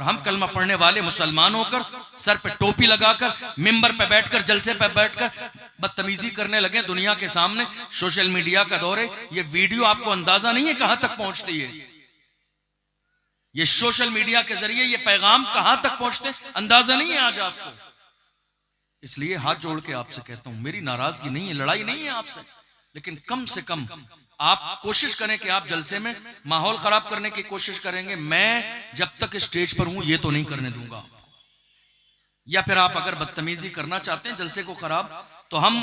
और हम कलमा पढ़ने वाले मुसलमान होकर सर पे टोपी लगाकर मिंबर पे बैठकर जलसे पे बैठकर बदतमीजी करने लगे दुनिया के सामने। सोशल मीडिया का दौर है, ये वीडियो आपको अंदाजा नहीं है कहां तक पहुंचती है। ये सोशल मीडिया के जरिए ये पैगाम कहां तक पहुंचते अंदाजा नहीं है आज आपको। इसलिए हाथ जोड़ के आपसे कहता हूं, मेरी नाराजगी नहीं है, लड़ाई नहीं है आपसे, लेकिन कम से कम आप कोशिश करें कि आप जलसे में माहौल खराब करने की कोशिश करेंगे, मैं जब तक स्टेज पर हूं ये तो नहीं करने दूंगा आपको। या फिर आप अगर बदतमीजी करना चाहते हैं जलसे को खराब, तो हम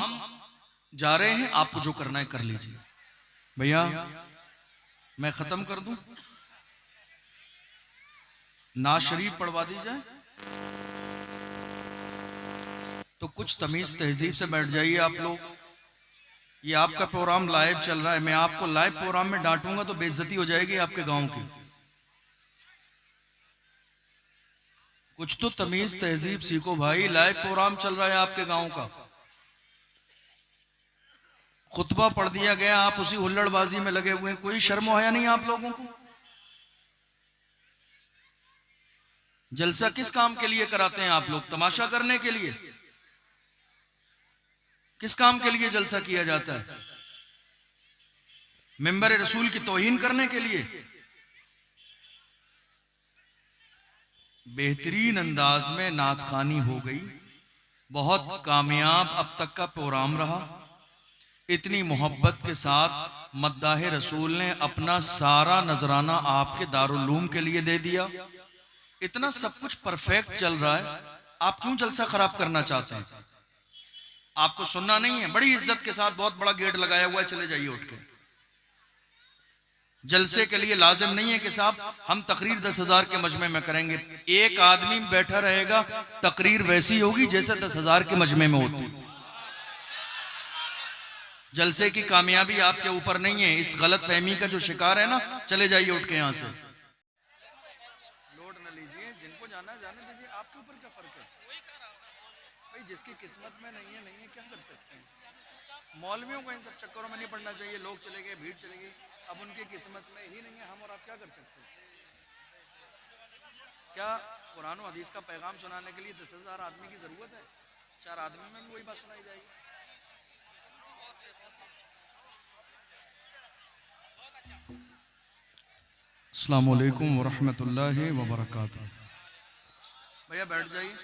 जा रहे हैं, आपको जो करना है कर लीजिए। भैया मैं खत्म कर दूं, नाज शरीफ पढ़वा दी जाए, तो कुछ तमीज तहजीब से बैठ जाइए आप लोग। ये आपका प्रोग्राम लाइव चल रहा है, मैं आपको लाइव प्रोग्राम में डांटूंगा तो बेइज्जती हो जाएगी आपके गांव की। कुछ तो तमीज तहजीब सीखो भाई, लाइव प्रोग्राम चल रहा है आपके गांव का, खुतबा पढ़ दिया गया, आप उसी हुल्लड़बाजी में लगे हुए हैं, कोई शर्म हया नहीं आप लोगों को। जलसा किस काम के लिए कराते हैं आप लोग? तमाशा करने के लिए? किस काम के लिए जलसा किया जाता है? मिंबर रसूल की तौहीन करने के लिए? बेहतरीन अंदाज में नात खानी हो गई, बहुत कामयाब अब तक का प्रोग्राम रहा। इतनी मोहब्बत के साथ मद्दाह रसूल ने अपना सारा नजराना आपके दारुल-उलूम के लिए दे दिया। इतना सब कुछ परफेक्ट चल रहा है, आप क्यों जलसा खराब करना चाहते हैं? आपको सुनना नहीं है? बड़ी इज्जत के साथ बहुत बड़ा गेट लगाया हुआ है, चले जाइए उठ के। जलसे के लिए लाजिम नहीं है कि साहब हम तकरीर 10,000 के मजमे में करेंगे। एक आदमी बैठा रहेगा, तकरीर वैसी होगी जैसे 10,000 के मजमे में होती। जलसे की कामयाबी आपके ऊपर नहीं है, इस गलत फहमी का जो शिकार है ना, चले जाइए उठ के यहां से। लोड न लीजिए, जिनको जाना है जाने दीजिए, आपके ऊपर क्या फर्क है भाई? जिसकी किस्मत में नहीं है क्या कर सकते हैं। मौलवियों को इन सब चक्करों में नहीं पड़ना चाहिए। लोग चले गए, भीड़ चले गई, अब उनकी किस्मत में ही नहीं है, हम और आप क्या कर सकते हैं? क्या कुरान और हदीस का पैगाम सुनाने के लिए 10,000 आदमी की जरूरत है? 4 आदमी में भी वही बात सुनाई जाएगी। अस्सलामु अलैकुम वरहमतुल्लाहि वबरकातुहू। भैया बैठ जाइए।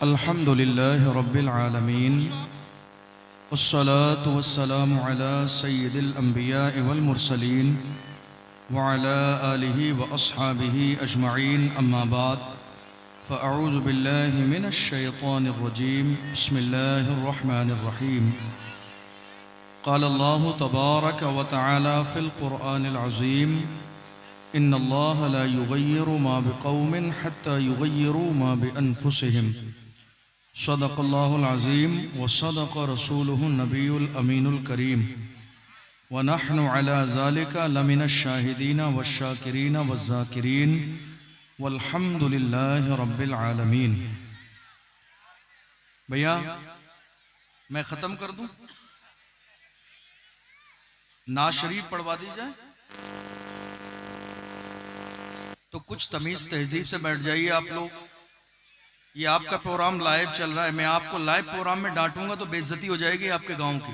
अल्हम्दुलिल्लाहि रब्बिल आलमीन, वस्सलातु वस्सलामु अला सय्यिदिल अंबिया वल मुरसलीन व अला आलिहि व अस्हाबिहि अजमईन, अम्मा बाद, फ़अऊज़ु बिल्लाहि मिनश शैतानिर रजीम, बिस्मिल्लाहिर रहमानिर रहीम। क़ाल अल्लाहु तबारक व तआला फ़िल क़ुरआनिल अज़ीम, इन्नल्लाह ला युग़य्यिरु मा बिक़ौमिन हत्ता युग़य्यिरु मा बिअन्फुसिहिम। सदक़ल्लाहुल अज़ीम व सदक़ रसूलुहुन नबियुल अमीनुल करीम व नहनु अला ज़ालिका लमिनश शाहिदीन वश्शाकिरीन वज़्ज़ाकिरीन वल्हम्दुलिल्लाहि रब्बिल आलमीन। भैया मैं ख़त्म कर दूं, नाज शरीफ पढ़वा दी जाए, तो कुछ तमीज़ तहजीब से बैठ जाइए आप लोग। ये आपका प्रोग्राम लाइव चल रहा है, मैं आपको लाइव प्रोग्राम में डांटूंगा तो बेइज्जती हो जाएगी आपके गांव की।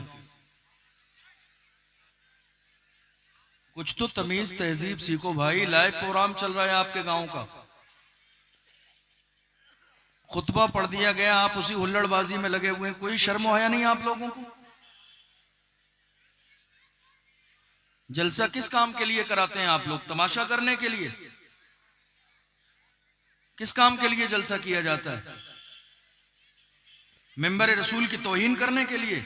कुछ तो तमीज तहजीब सीखो भाई, लाइव प्रोग्राम चल रहा है आपके गांव का, खुतबा पढ़ दिया गया, आप उसी हुल्लड़बाजी में लगे हुए हैं, कोई शर्म हया नहीं आप लोगों को। जलसा किस काम के लिए कराते हैं आप लोग? तमाशा करने के लिए? किस काम के लिए जलसा किया जाता है? मिंबर रसूल की तौहीन करने के लिए?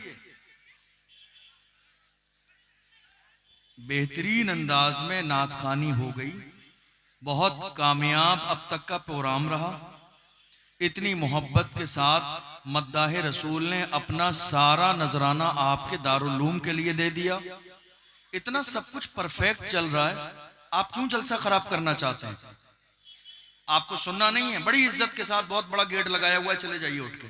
बेहतरीन अंदाज में नात खानी हो गई, बहुत कामयाब अब तक का प्रोग्राम रहा। इतनी मोहब्बत के साथ मद्दाह रसूल ने अपना सारा नजराना आपके दारुल-उलूम के लिए दे दिया। इतना सब कुछ परफेक्ट चल रहा है, आप क्यों जलसा खराब करना चाहते हैं? आपको सुनना नहीं है, बड़ी इज्जत के साथ बहुत बड़ा गेट लगाया हुआ है, चले जाइए उठ के।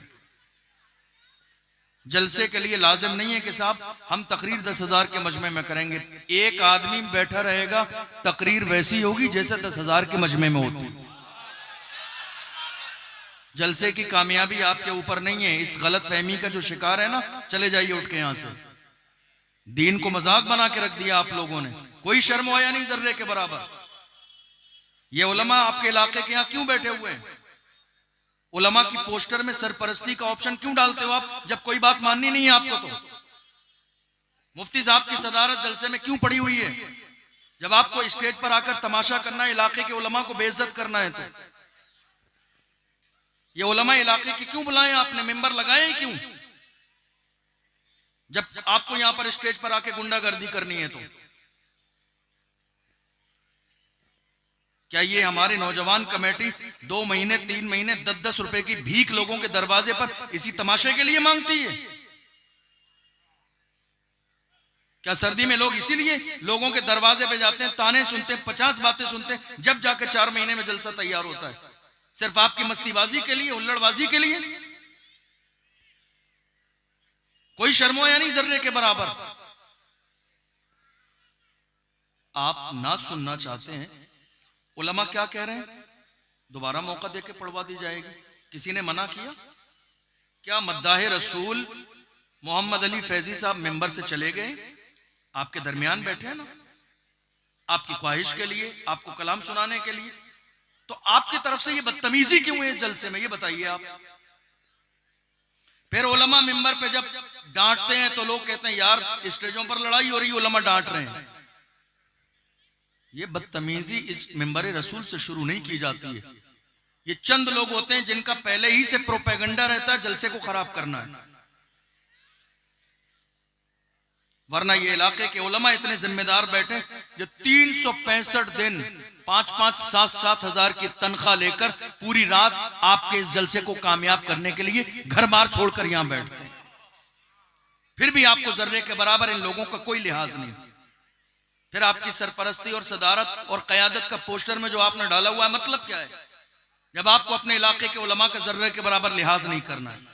जलसे के लिए लाजिम नहीं है कि साहब हम तकरीर 10,000 के मजमे में करेंगे। एक आदमी बैठा रहेगा, तकरीर वैसी होगी जैसे 10,000 के मजमे में होती। जलसे की कामयाबी आपके ऊपर नहीं है। इस गलत फहमी का जो शिकार है ना, चले जाइए उठ के यहां से। दीन को मजाक बना के रख दिया आप लोगों ने, कोई शर्म आया नहीं जर्रे के बराबर। ये उलमा आपके इलाके के यहां क्यों बैठे हुए हैं? उलमा की पोस्टर में सरपरस्ती का ऑप्शन क्यों डालते हो आप, जब कोई बात माननी नहीं है आपको? तो मुफ्ती साहब की सदारत जलसे में क्यों पड़ी हुई है? जब आपको स्टेज पर आकर तमाशा करना है, इलाके के उलमा को बेइज्जत करना है, तो ये उलमा इलाके के क्यों बुलाए आपने, मेंबर लगाए क्यों? जब आपको यहां पर स्टेज पर आके गुंडागर्दी करनी है तो क्या ये हमारे नौजवान कमेटी 2 महीने 3 महीने 10-10 रुपए की भीख लोगों के दरवाजे पर इसी तमाशे के लिए मांगती है? क्या सर्दी में लोग इसीलिए लोगों के दरवाजे पे जाते हैं, ताने सुनते हैं, 50 बातें सुनते हैं, जब जाकर 4 महीने में जलसा तैयार होता है? सिर्फ आपकी मस्तीबाजी के लिए, उल्लड़बाजी के लिए? कोई शर्मो या नहीं जर्रे के बराबर। आप ना सुनना चाहते हैं, उलमा क्या कह रहे हैं दोबारा मौका देके पढ़वा दी जाएगी। किसी ने मना किया क्या? मद्दाह रसूल मोहम्मद अली फैजी साहब मेंबर से चले गए, आपके दरमियान बैठे हैं ना, आपकी ख्वाहिश के लिए, आपको कलाम सुनाने के लिए। तो आपकी तरफ से ये बदतमीजी क्यों है इस जलसे में, ये बताइए आप। फिर उलमा मेंबर पे जब डांटते हैं तो लोग कहते हैं यार स्टेजों पर लड़ाई हो रही, उलमा डांट रहे हैं। ये बदतमीजी इस मेंबर रसूल से शुरू नहीं की जाती है। ये चंद लोग होते हैं जिनका पहले ही से प्रोपेगेंडा रहता है जलसे को खराब करना है, वरना ये इलाके के उलमा इतने जिम्मेदार बैठे जो 365 दिन 5-5, 7-7 हजार की तनख्वाह लेकर पूरी रात आपके इस जलसे को कामयाब करने के लिए घर बार छोड़कर यहां बैठते हैं। फिर भी आपको जर्रे के बराबर इन लोगों का कोई लिहाज नहीं। फिर आपकी सरपरस्ती और सदारत और कयादत का पोस्टर में जो आपने डाला हुआ है, मतलब क्या है, जब आपको अपने इलाके के उलमा का जर्रे के बराबर लिहाज नहीं करना है।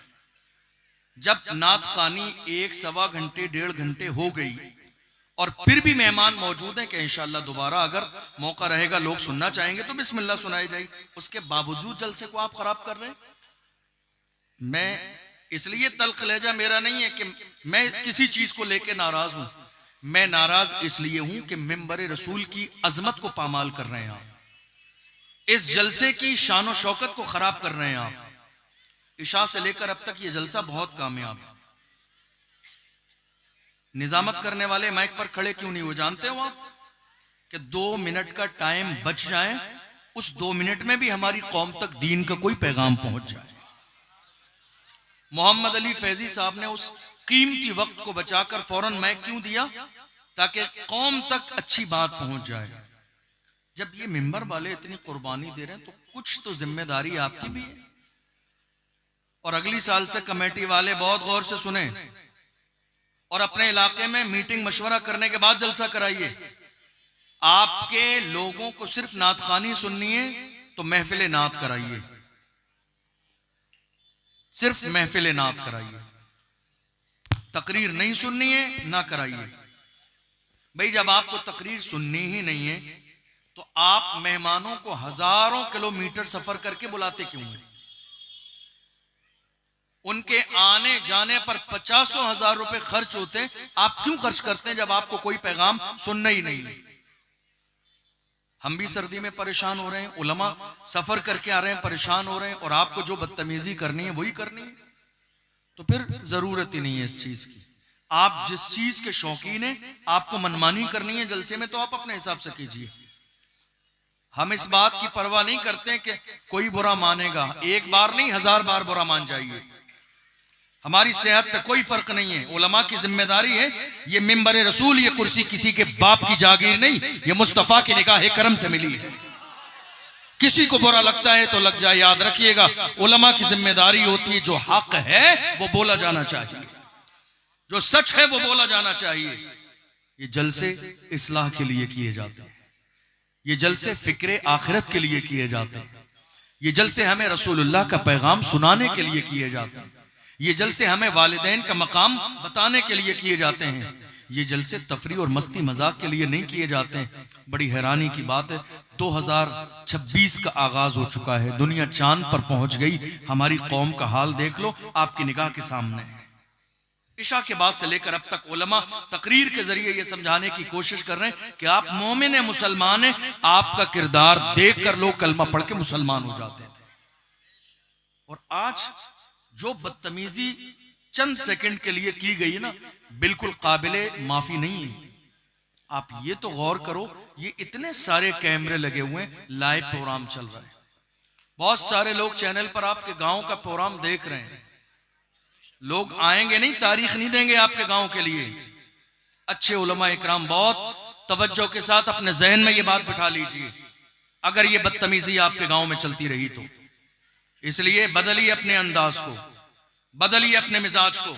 जब नात खानी 1-1.25 घंटे 1.5 घंटे हो गई और फिर भी मेहमान मौजूद हैं कि इंशाअल्लाह दोबारा अगर मौका रहेगा, लोग सुनना चाहेंगे तो बिस्मिल्लाह सुनाई जाएगी, उसके बावजूद जलसे को आप खराब कर रहे हैं। मैं इसलिए तल्ख लहजा मेरा नहीं है कि मैं किसी चीज को लेकर नाराज हूं, मैं नाराज इसलिए हूं कि मिंबर रसूल की अजमत को पामाल कर रहे हैं आप, इस जलसे की शान और शौकत को खराब कर रहे हैं आप। इशा से लेकर अब तक ये जलसा बहुत कामयाब है। निजामत करने वाले माइक पर खड़े क्यों नहीं हो, जानते हो आप कि 2 मिनट का टाइम बच जाए, उस 2 मिनट में भी हमारी कौम तक दीन का कोई पैगाम पहुंच जाए। मोहम्मद अली फैजी साहब ने उस कीमती वक्त को बचाकर फौरन माइक क्यों दिया, ताकि कौम तक अच्छी बात पहुंच जाए। जब ये मिंबर वाले इतनी कुर्बानी दे रहे हैं तो कुछ तो जिम्मेदारी आपकी भी है। और अगली साल से कमेटी वाले बहुत गौर से सुने और अपने इलाके में मीटिंग मशवरा करने के बाद जलसा कराइए। आपके लोगों को सिर्फ नात खानी सुननी है तो महफिल नात कराइए, सिर्फ महफिल नात कराइए, तकरीर नहीं सुननी है ना कराइए। भाई जब आपको तकरीर सुननी ही नहीं है तो आप मेहमानों को हजारों किलोमीटर सफर करके बुलाते क्यों हैं? उनके आने जाने पर 50 हजार रुपए खर्च होते, आप क्यों खर्च करते हैं जब आपको कोई पैगाम सुनना ही नहीं है? हम भी सर्दी में परेशान हो रहे हैं, उलमा सफर करके आ रहे हैं, परेशान हो रहे हैं, और आपको जो बदतमीजी करनी है वही करनी है, तो फिर जरूरत ही नहीं है इस चीज की। आप जिस चीज के शौकीन हैं, आपको मनमानी करनी है जलसे में, तो आप अपने हिसाब से कीजिए। हम इस बात की परवाह नहीं करते कि कोई बुरा मानेगा, एक बार नहीं 1000 बार बुरा मान जाइए, हमारी सेहत पे कोई फर्क नहीं है। उलमा की जिम्मेदारी है, ये मिंबर रसूल, ये कुर्सी किसी के बाप की जागीर नहीं, ये मुस्तफा की निगाह करम से मिली है। किसी को बुरा लगता है तो लग जाए, याद रखिएगा उलमा की जिम्मेदारी होती है जो हक है वो बोला जाना चाहिए, जो सच है वो बोला जाना चाहिए। ये जलसे इस्लाह के लिए किए जाते हैं, ये जलसे फिक्रे आखिरत के लिए किए जाते हैं। ये जलसे हमें रसूलुल्लाह का पैगाम सुनाने के लिए किए जाते हैं। ये जलसे हमें वालिदैन का मकाम बताने के लिए किए जाते हैं। ये जलसे तफरी और मस्ती मजाक के लिए नहीं किए जाते हैं। बड़ी हैरानी की बात है, 2026 का आगाज हो चुका है, दुनिया चांद पर पहुंच गई, हमारी कौम का हाल देख लो, आपकी निगाह के सामने है। इशा के बाद से लेकर अब तक उलमा तकरीर के जरिए ये समझाने की कोशिश कर रहे हैं कि आप मोमिन है, मुसलमान है, आपका किरदार देख कर लोग कलमा पढ़ के मुसलमान हो जाते थे। और आज जो बदतमीजी चंद सेकंड के लिए की गई ना, बिल्कुल काबिले माफी नहीं है। आप ये तो गौर करो, ये इतने सारे कैमरे लगे हुए हैं, लाइव प्रोग्राम चल रहा है, बहुत सारे लोग चैनल पर आपके गांव का प्रोग्राम देख रहे हैं। लोग आएंगे नहीं, तारीख नहीं देंगे आपके गांव के लिए। अच्छे उलमा इकराम बहुत तवज्जो के साथ अपने जहन में ये बात बिठा लीजिए, अगर ये बदतमीजी आपके गांव में चलती रही तो। इसलिए बदलिए अपने अंदाज को, बदलिए अपने मिजाज को,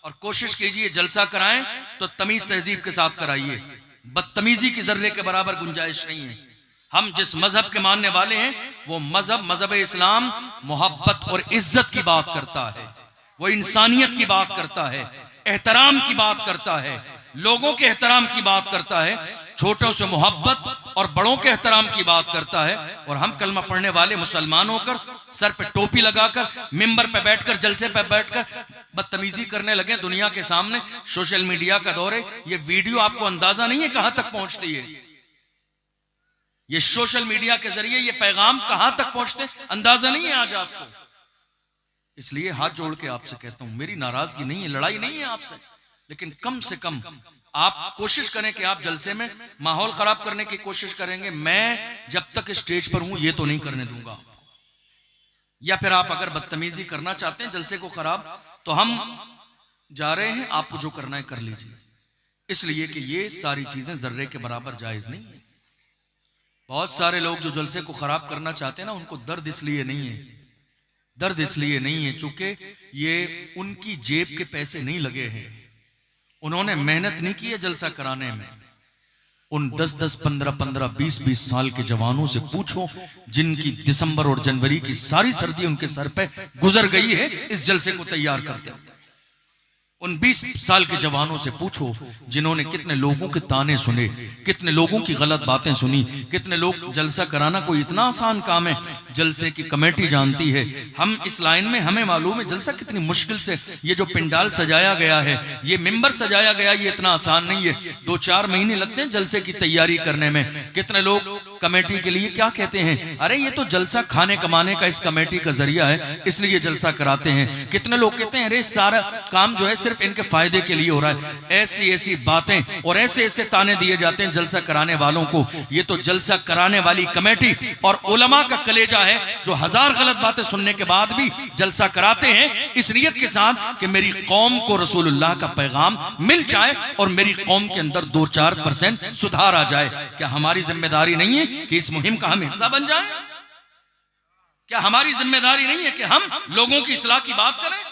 और कोशिश कीजिए जलसा कराएं तो तमीज तहजीब के साथ कराइए। बदतमीजी की जर्रे के बराबर गुंजाइश नहीं है। हम जिस मजहब के मानने वाले हैं वो मजहब इस्लाम मोहब्बत और इज्जत की बात करता है, वो इंसानियत की बात करता है, एहतराम की बात करता है, लोगों के एहतराम की बात करता है, छोटों से मोहब्बत और बड़ों के एहतराम की बात करता है। और हम कलमा पढ़ने वाले मुसलमान होकर सर पे टोपी लगाकर मिंबर पे बैठकर जलसे पे बैठकर बदतमीजी करने लगे दुनिया के सामने। सोशल मीडिया का दौर है, ये वीडियो आपको अंदाजा नहीं है कहां तक पहुंचती है। ये सोशल मीडिया के जरिए ये पैगाम कहां तक पहुंचते अंदाजा नहीं है आज आपको। इसलिए हाथ जोड़ के आपसे कहता हूं, मेरी नाराजगी नहीं है, लड़ाई नहीं है आपसे, लेकिन कम से कम आप कोशिश करें कि आप जलसे में माहौल खराब करने की कोशिश करेंगे, मैं जब तक स्टेज पर हूं ये तो नहीं करने दूंगा आपको। या फिर आप अगर बदतमीजी करना चाहते हैं जलसे को खराब, तो हम जा रहे हैं, आपको जो करना है कर लीजिए। इसलिए कि ये सारी चीजें जर्रे के बराबर जायज नहीं है। बहुत सारे लोग जो जलसे को खराब करना चाहते हैं ना, उनको दर्द इसलिए नहीं है, दर्द इसलिए नहीं है चूंकि ये उनकी जेब के पैसे नहीं लगे हैं, उन्होंने मेहनत नहीं की है जलसा कराने में। उन 10-10, 15-15, 20-20 साल के जवानों से पूछो जिनकी दिसंबर और जनवरी की सारी सर्दी उनके सर पे गुजर गई है इस जलसे को तैयार करते हुए। उन 20 साल के जवानों से पूछो जिन्होंने कितने लोगों के ताने सुने, कितने लोगों की गलत बातें सुनी, कितने लोग। जलसा कराना कोई इतना आसान काम है, जलसे की कमेटी जानती है। हम इस लाइन में, हमें मालूम है जलसा कितनी मुश्किल से, ये जो पिंडाल सजाया गया है, ये मिंबर सजाया गया, ये इतना आसान नहीं है। 2-4 महीने लगते हैं जलसे की तैयारी करने में। कितने लोग कमेटी के लिए क्या कहते हैं, अरे ये तो जलसा खाने कमाने का इस कमेटी का जरिया है, इसलिए जलसा कराते हैं। कितने लोग कहते हैं अरे सारा काम जो है सिर्फ इनके फायदे के लिए हो रहा है। ऐसी ऐसी बातें और ऐसे ऐसे ताने दिए जाते हैं जलसा कराने वालों को। ये तो जलसा कराने वाली कमेटी और उलमा का कलेजा है जो 1000 गलत बातें सुनने के बाद भी जलसा कराते हैं इस नियत के साथ कि मेरी कौम को रसूलुल्लाह का पैगाम मिल जाए और मेरी कौम के अंदर 2-4% सुधार आ जाए। क्या हमारी जिम्मेदारी नहीं है कि इस मुहिम का हम हिस्सा बन जाएं? क्या हमारी जिम्मेदारी नहीं है कि हम लोगों की इस्लाह की बात करें?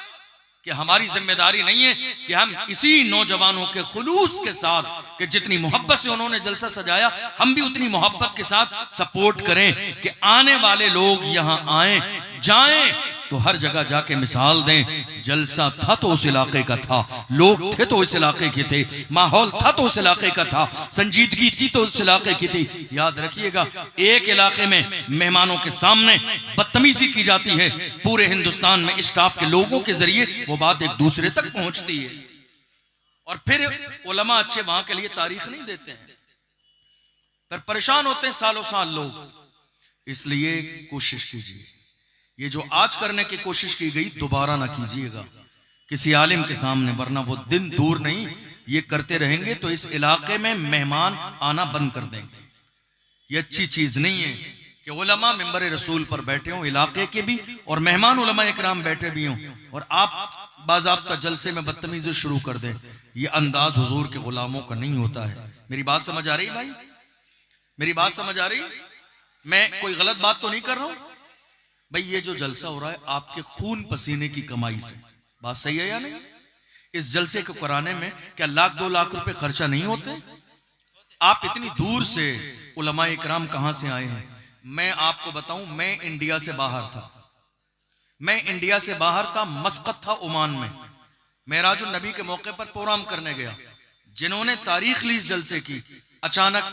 कि हमारी जिम्मेदारी नहीं है कि हम इसी नौजवानों के खुलूस के साथ, कि जितनी मोहब्बत से उन्होंने जलसा सजाया, हम भी उतनी मोहब्बत के साथ सपोर्ट करें कि आने वाले लोग यहां आए जाएं तो हर जगह जाके मिसाल दें। जलसा था तो उस इलाके का था, लोग थे तो इस इलाके के थे, माहौल था तो उस इलाके का था, संजीदगी थी तो उस इलाके की थी। याद रखिएगा, एक इलाके में मेहमानों के सामने बदतमीजी की जाती है, पूरे हिंदुस्तान में स्टाफ के लोगों के जरिए वो बात एक दूसरे तक पहुंचती है और फिर उलमा अच्छे वहां के लिए तारीख नहीं देते हैं, फिर परेशान होते हैं सालों साल लोग। इसलिए कोशिश कीजिए, ये जो आज करने की कोशिश की गई दोबारा ना कीजिएगा किसी आलिम के सामने, वरना वो दिन दूर नहीं, ये करते रहेंगे तो इस इलाके में मेहमान आना बंद कर देंगे। ये अच्छी चीज नहीं है कि उलमा मिंबर रसूल पर बैठे हों, इलाके के भी और मेहमान उलमा इकराम बैठे भी हों, और आप बाज़ाब्ता जलसे में बदतमीजी शुरू कर दें। ये अंदाज हुजूर के गुलामों का नहीं होता है। मेरी बात समझ आ रही है भाई? मेरी बात समझ आ रही? मैं कोई गलत बात तो नहीं कर रहा हूं भाई। ये जो जलसा हो रहा है आपके खून पसीने की कमाई से, बात सही है या नहीं? इस जलसे को कराने में क्या 1-2 लाख रुपए खर्चा नहीं होते? आप इतनी दूर से उलमा इकराम कहां से आए हैं, मैं आपको बताऊं, मैं इंडिया से बाहर था, मैं इंडिया से बाहर था, मस्कत था ओमान में, मेराजुन नबी के मौके पर प्रोग्राम करने गया। जिन्होंने तारीख ली इस जलसे की, अचानक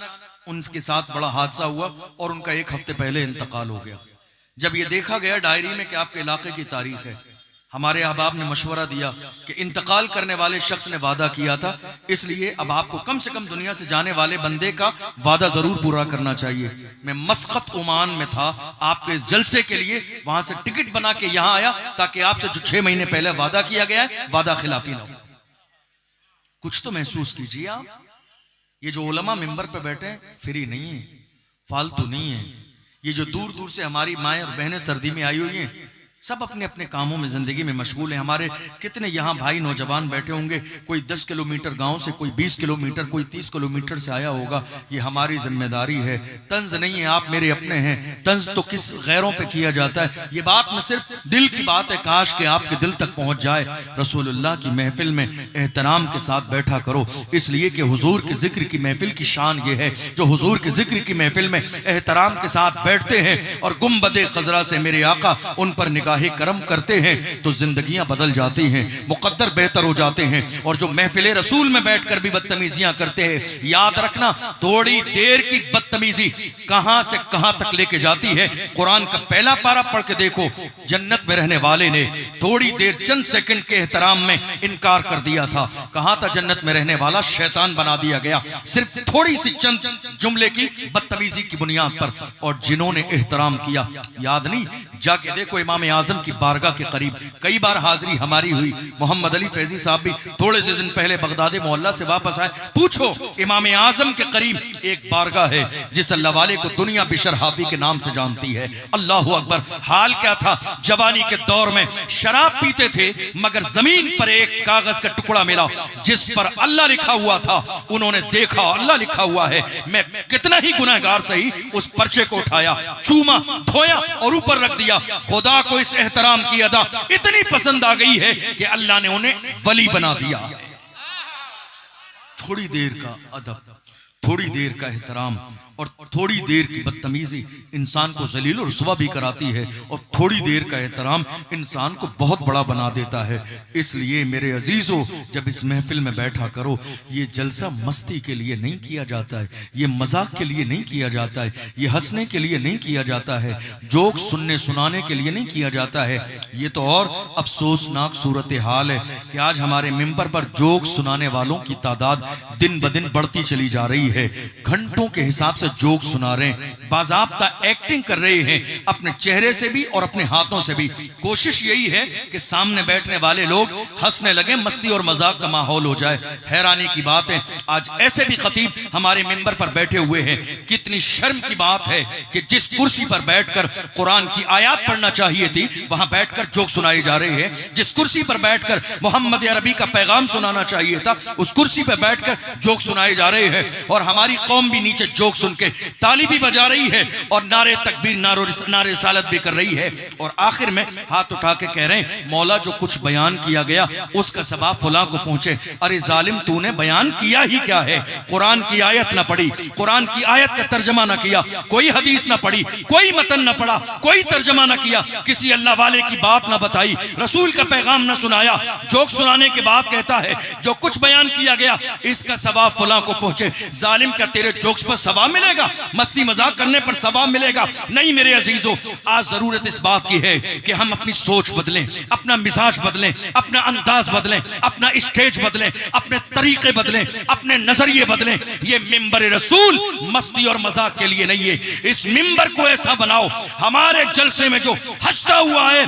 उनके साथ बड़ा हादसा हुआ और उनका एक हफ्ते पहले इंतकाल हो गया। जब ये देखा गया डायरी में कि आपके इलाके की तारीख है, हमारे अहबाब ने मशवरा दिया कि इंतकाल करने वाले शख्स ने वादा किया था, इसलिए अब आपको कम से कम दुनिया से जाने वाले बंदे का वादा जरूर पूरा करना चाहिए। मैं मस्कत ओमान में था आपके इस जलसे के लिए, वहां से टिकट बना के यहां आया ताकि आपसे जो 6 महीने पहले वादा किया गया है वादा खिलाफी ना हो। कुछ तो महसूस कीजिए आप। ये जो उलमा मिंबर पे बैठे हैं फ्री नहीं है, फालतू नहीं है। ये जो दूर दूर से हमारी माएँ और बहनें सर्दी में आई हुई हैं, सब अपने अपने कामों में जिंदगी में मशगूल हैं। हमारे कितने यहाँ भाई नौजवान बैठे होंगे, कोई 10 किलोमीटर गांव से, कोई 20 किलोमीटर, कोई 30 किलोमीटर से आया होगा। ये हमारी जिम्मेदारी है। तंज नहीं है, आप मेरे अपने हैं, तंज तो किस गैरों पे किया जाता है। ये बात में सिर्फ दिल की बात है, काश कि आपके दिल तक पहुंच जाए। रसूलुल्लाह की महफिल में एहतराम के साथ बैठा करो, इसलिए कि हुजूर के जिक्र की महफिल की शान ये है, जो हुजूर के जिक्र की महफिल में एहतराम के साथ बैठते हैं और गुंबदे खजरा से मेरे आका उन पर निगाह करम करते हैं तो जिंदगियां बदल जाती हैं, मुकद्दर बेहतर हो जाते हैं। और जो महफिले रसूल में बैठकर भी बदतमीजियां करते हैं, याद रखना थोड़ी देर की बदतमीजी कहां से कहां तक लेके जाती है। कुरान का पहला पारा पढ़ के देखो, जन्नत में रहने वाले ने थोड़ी देर चंद सेकंड के एहतराम में इनकार कर दिया था। कहा था जन्नत में रहने वाला शैतान बना दिया गया, सिर्फ थोड़ी सी चंद जुमले की बदतमीजी की बुनियाद पर। और जिन्होंने एहतराम किया, याद नहीं, जाके देखो इमाम आजम की बारगाह के करीब कई बार हाजिरी हमारी हुई। मोहम्मद अली फैजी साहब भी थोड़े से दिन पहले बगदाद मोहल्ला से वापस आए। पूछो, इमाम आजम के करीब एक बारगाह है जिस अल्लाह वाले को दुनिया बिशर हाफी के नाम से जानती है। अल्लाह अकबर। हाल क्या था, जवानी के दौर में शराब पीते थे, मगर जमीन पर एक कागज का टुकड़ा मिला जिस पर अल्लाह लिखा हुआ था। उन्होंने देखा अल्लाह लिखा हुआ है, मैं कितना ही गुनहगार सही, उस पर्चे को उठाया, चूमा, धोया और ऊपर रख दिया। खुदा को इस एहतराम की अदा इतनी पसंद आ गई है कि अल्लाह ने उन्हें वली बना दिया। थोड़ी देर का अदब, थोड़ी देर का एहतराम और थोड़ी देर की बदतमीजी इंसान को जलील और रुसवा भी कराती है, और थोड़ी देर का एहतराम इंसान को बहुत बड़ा बना देता है। इसलिए मेरे अजीजों, जब इस महफिल में बैठा करो, ये जलसा मस्ती के लिए नहीं किया जाता है, ये मजाक के लिए नहीं किया जाता है, ये हंसने के लिए नहीं किया जाता है, जोक सुनने सुनाने के लिए नहीं किया जाता है। ये तो और अफसोसनाक सूरत हाल है कि आज हमारे मिंबर पर जोक सुनाने वालों की तादाद दिन ब दिन बढ़ती चली जा रही है। घंटों के हिसाब से जोक सुना रहे हैं, बाज़ाब्ता एक्टिंग कर रहे हैं, अपने चेहरे से भी और अपने हाथों से भी। कोशिश यही है कि सामने बैठने वाले लोग हंसने लगे, मस्ती और मजाक का माहौल हो जाए। हैरानी की बात है, आज ऐसे भी खतीब हमारे मिंबर पर बैठे हुए हैं। कितनी शर्म की बात है कि जिस कुर्सी पर बैठकर कुरान की आयत पढ़ना चाहिए थी, वहां बैठकर जोक सुनाए जा रहे हैं। जिस कुर्सी पर बैठकर मोहम्मद अरबी का पैगाम सुनाना चाहिए था, उस कुर्सी पर बैठकर जोक सुनाए जा रहे हैं। और हमारी कौम भी नीचे जोक सुन के ताली भी बजा रही है और नारे तकबीर, नारे सालत भी कर रही है। और आखिर में हाथ उठा के कह रहे हैं, मौला जो कुछ बयान किया गया उसका सवाब फुला को पहुंचे। अरे जालिम, तूने बयान किया ही क्या है? कुरान की आयत ना पढ़ी, कुरान की आयत का तर्जमा ना किया, कोई हदीस ना पढ़ी, कोई मतन ना पढ़ा, कोई तर्जमा ना किया, किसी अल्लाह वाले की बात ना बताई, रसूल का पैगाम ना सुनाया। जोक सुनाने के बाद कहता है जो कुछ बयान किया गया इसका सवाब फुला को पहुंचे। जालिम, क्या तेरे जोक्स पर सवाब मिलेगा? मस्ती मजाक करने पर सवाब मिलेगा? नहीं मेरे अजीजों, आज जरूरत इस बात की है कि हम अपनी सोच बदलें, अपना मिजाज बदलें, अपना अंदाज बदलें, अपना स्टेज बदलें, अपने तरीके बदलें, अपने नजरिए बदलें। ये मिंबर रसूल मस्ती और मजाक के लिए नहीं है। इस मिंबर को ऐसा बनाओ हमारे जलसे में जो हंसता हुआ है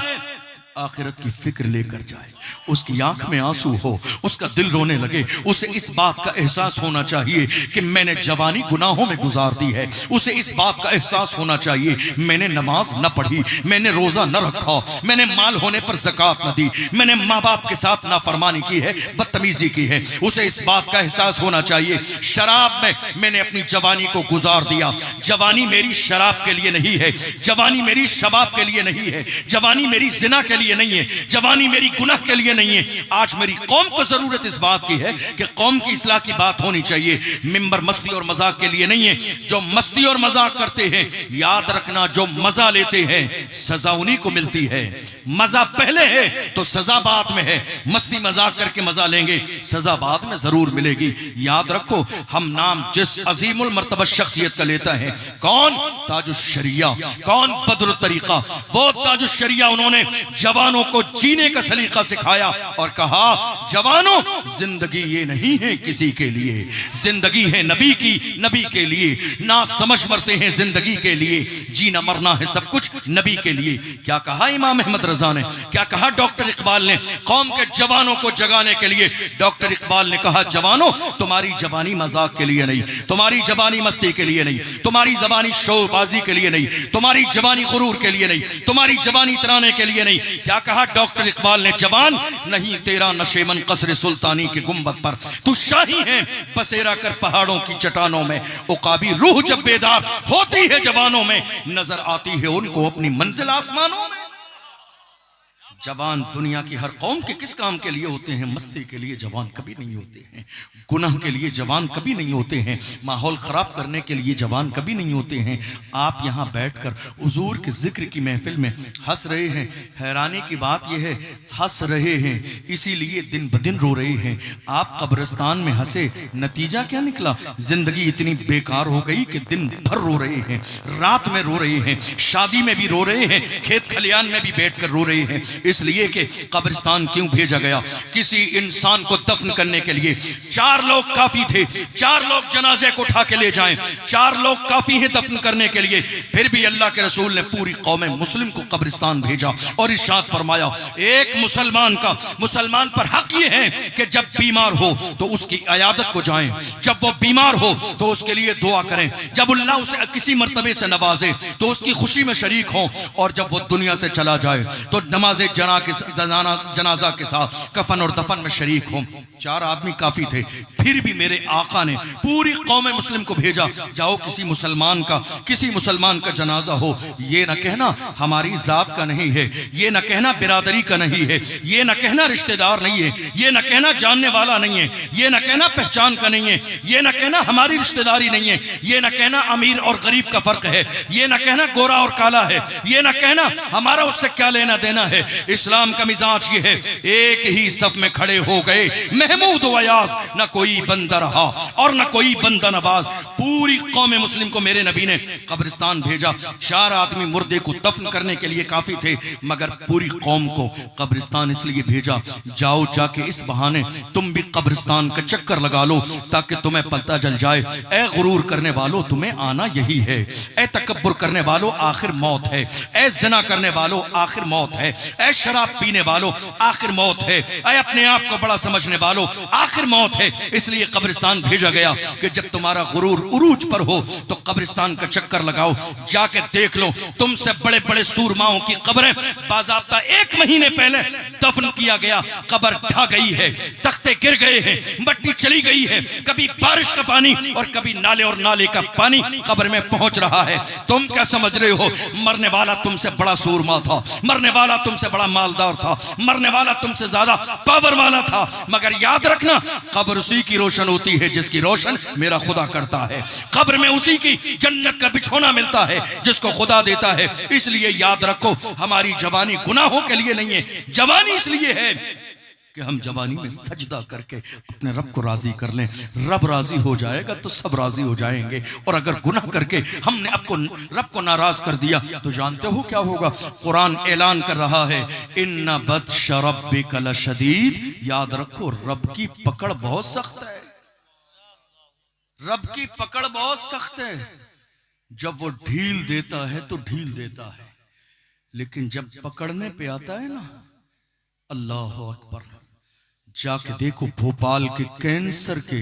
आखिरत की फिक्र लेकर जाए, उसकी आंख में आंसू हो, उसका दिल रोने लगे, उसे इस बात का एहसास होना चाहिए कि मैंने जवानी गुनाहों में गुजार दी है। उसे इस बात का एहसास होना चाहिए मैंने नमाज न पढ़ी, मैंने रोजा न रखा, मैंने माल होने पर ज़कात न दी, मैंने माँ बाप के साथ नाफरमानी की है, बदतमीजी की है। उसे इस बात का एहसास होना चाहिए शराब में मैंने अपनी जवानी को गुजार दिया। जवानी मेरी शराब के लिए नहीं है, जवानी मेरी शबाब के लिए नहीं है, जवानी मेरी जिना के लिए नहीं है, जवानी मेरी गुनाह के लिए लिए नहीं है। आज मेरी कौम को जरूरत इस बात की है कि कौम की इस्लाह की बात होनी चाहिए। मिंबर मस्ती और मजाक के लिए नहीं है। जो मस्ती और मजाक करते हैं, याद रखना, जो मजा लेते हैं सजा उन्हीं को मिलती है। मजा पहले है तो सजा बाद में है। मस्ती मजाक करके मजा लेंगे, सजा बाद में जरूर मिलेगी। याद रखो, हम नाम जिस अजीमुल मर्तबा शख्सियत का लेता है, कौन? ताजुश शरिया। कौन? बदरुत तरीका। वो ताजुश शरिया, उन्होंने जवानों को जीने का सलीका सिखाया और कहा, जवानों जिंदगी ये नहीं है किसी के लिए, जिंदगी है नबी की, नबी के लिए। ना समझ मरते हैं जिंदगी के लिए, जीना मरना है सब कुछ नबी के लिए। क्या कहा इमाम अहमद रजा ने, क्या कहा डॉक्टर इकबाल ने कौम के जवानों को जगाने के लिए? डॉक्टर इकबाल ने कहा, जवानों तुम्हारी जवानी मजाक के लिए नहीं, तुम्हारी जवानी मस्ती के लिए नहीं, तुम्हारी जबानी शोबाजी के लिए नहीं, तुम्हारी जवानी गुरूर के लिए नहीं, तुम्हारी जवानी तराने के लिए नहीं। क्या कहा डॉक्टर इकबाल ने? जवान नहीं तेरा नशेमन कसर सुल्तानी के गुंबद पर, तू शाही है बसेरा कर पहाड़ों की चट्टानों में। उकाबी रूह जब बेदार होती है जवानों में, नजर आती है उनको अपनी मंजिल आसमानों में। जवान दुनिया की हर कौम के किस काम के लिए होते हैं? मस्ती के लिए जवान कभी नहीं होते हैं, गुनाह के लिए जवान कभी नहीं होते हैं, माहौल ख़राब करने के लिए जवान कभी नहीं होते हैं। आप यहाँ बैठकर हुजूर के जिक्र की महफिल में हंस रहे हैं। हैरानी की बात यह है, हंस रहे हैं इसीलिए दिन ब दिन रो रहे हैं। आप कब्रिस्तान में हंसे, नतीजा क्या निकला? जिंदगी इतनी बेकार हो गई कि दिन भर रो रहे हैं, रात में रो रहे हैं, शादी में भी रो रहे हैं, खेत खलियान में भी बैठकर रो रहे हैं। इसलिए कि कब्रिस्तान क्यों भेजा गया? किसी इंसान को दफन करने के लिए 4 लोग काफी थे, 4 लोग जनाजे को उठा के ले जाएं, 4 लोग काफी हैं दफन करने के लिए। फिर भी अल्लाह के रसूल ने पूरी कौम मुस्लिम को कब्रिस्तान भेजा और इरशाद फरमाया, एक मुसलमान पर हक ये है कि जब बीमार हो तो उसकी इयादत को जाएं, जब वो बीमार हो तो उसके लिए दुआ करें, जब अल्लाह उसे किसी मर्तबे से नवाजे तो उसकी खुशी में शरीक हों, और जब वो दुनिया से चला जाए तो नमाज़े जनाजा के साथ कफन और दफन में शरीक हों। 4 आदमी काफी थे। फिर भी मेरे आका ने पूरी कौम मुस्लिम को भेजा, जाओ किसी मुसलमान का जनाजा हो। ये न कहना हमारी जात का नहीं है, ये न कहना बिरादरी का नहीं है, ये न कहना रिश्तेदार नहीं है, ये न कहना जानने वाला नहीं है, ये न कहना पहचान का नहीं है, ये न कहना हमारी रिश्तेदारी नहीं है, ये न कहना अमीर और गरीब का फर्क है, ये न कहना गोरा और काला है, ये न कहना हमारा उससे क्या लेना देना है। इस्लाम का मिजाज ये है, एक ही सफ में खड़े हो गए महमूद वयास, न कोई बंदा रहा और न कोई बंदा नवाज। पूरी कौम मुस्लिम को मेरे नबी ने कब्रिस्तान भेजा। 4 आदमी मुर्दे को दफन करने के लिए काफी थे, मगर पूरी कौम को कब्रिस्तान इसलिए भेजा, जाओ जाके इस बहाने तुम भी कब्रिस्तान का चक्कर लगा लो ताकि तुम्हें पता चल जाए। ए गुरूर करने वालों, तुम्हें आना यही है। ए तकब्बुर करने वालों, आखिर मौत है। ए ज़िना करने वालों, आखिर मौत है। ऐ शराब पीने वालों, आखिर मौत है। ऐ अपने आप को बड़ा समझने वालों, आखिर मौत है। इसलिए कब्रिस्तान भेजा गया कि जब तुम्हारा गुरूर उरूज पर हो तो कब्रिस्तान का चक्कर लगाओ, जाके देख लो तुमसे बड़े बड़े सूरमाओं की कब्रें बाज़ाब्ता 1 महीने पहले दफन किया गया, कब्र ढह गई है, तख्ते गिर गए हैं, मट्टी चली गई है, कभी बारिश का पानी और कभी नाले और नाले का पानी कब्र में पहुंच रहा है। तुम क्या समझ रहे हो? मरने वाला तुमसे बड़ा सूरमा था, मरने वाला तुमसे बड़ा मालदार था, मरने वाला तुमसे ज्यादा पावर वाला था, मगर याद रखना कब्र उसी की रोशन होती है जिसकी रोशन मेरा खुदा करता है। कब्र में उसी की जन्नत का बिछोना मिलता है जिसको खुदा देता है। इसलिए याद रखो, हमारी जवानी गुनाहों के लिए नहीं है, जवानी इसलिए है कि हम जवानी में सजदा करके अपने रब को राजी कर लें। रब राजी हो जाएगा तो सब राजी हो जाएंगे। और अगर गुनाह करके हमने रब को नाराज कर दिया तो जानते हो क्या होगा? कुरान ऐलान कर रहा है, इन्ना बत्श रब्बिका लशदीद। याद रखो, रब की पकड़ बहुत सख्त है, रब की पकड़ बहुत सख्त है। जब वो ढील देता है तो ढील देता है, लेकिन जब पकड़ने पे आता है ना, अल्लाह अकबर, जाके देखो भोपाल के कैंसर के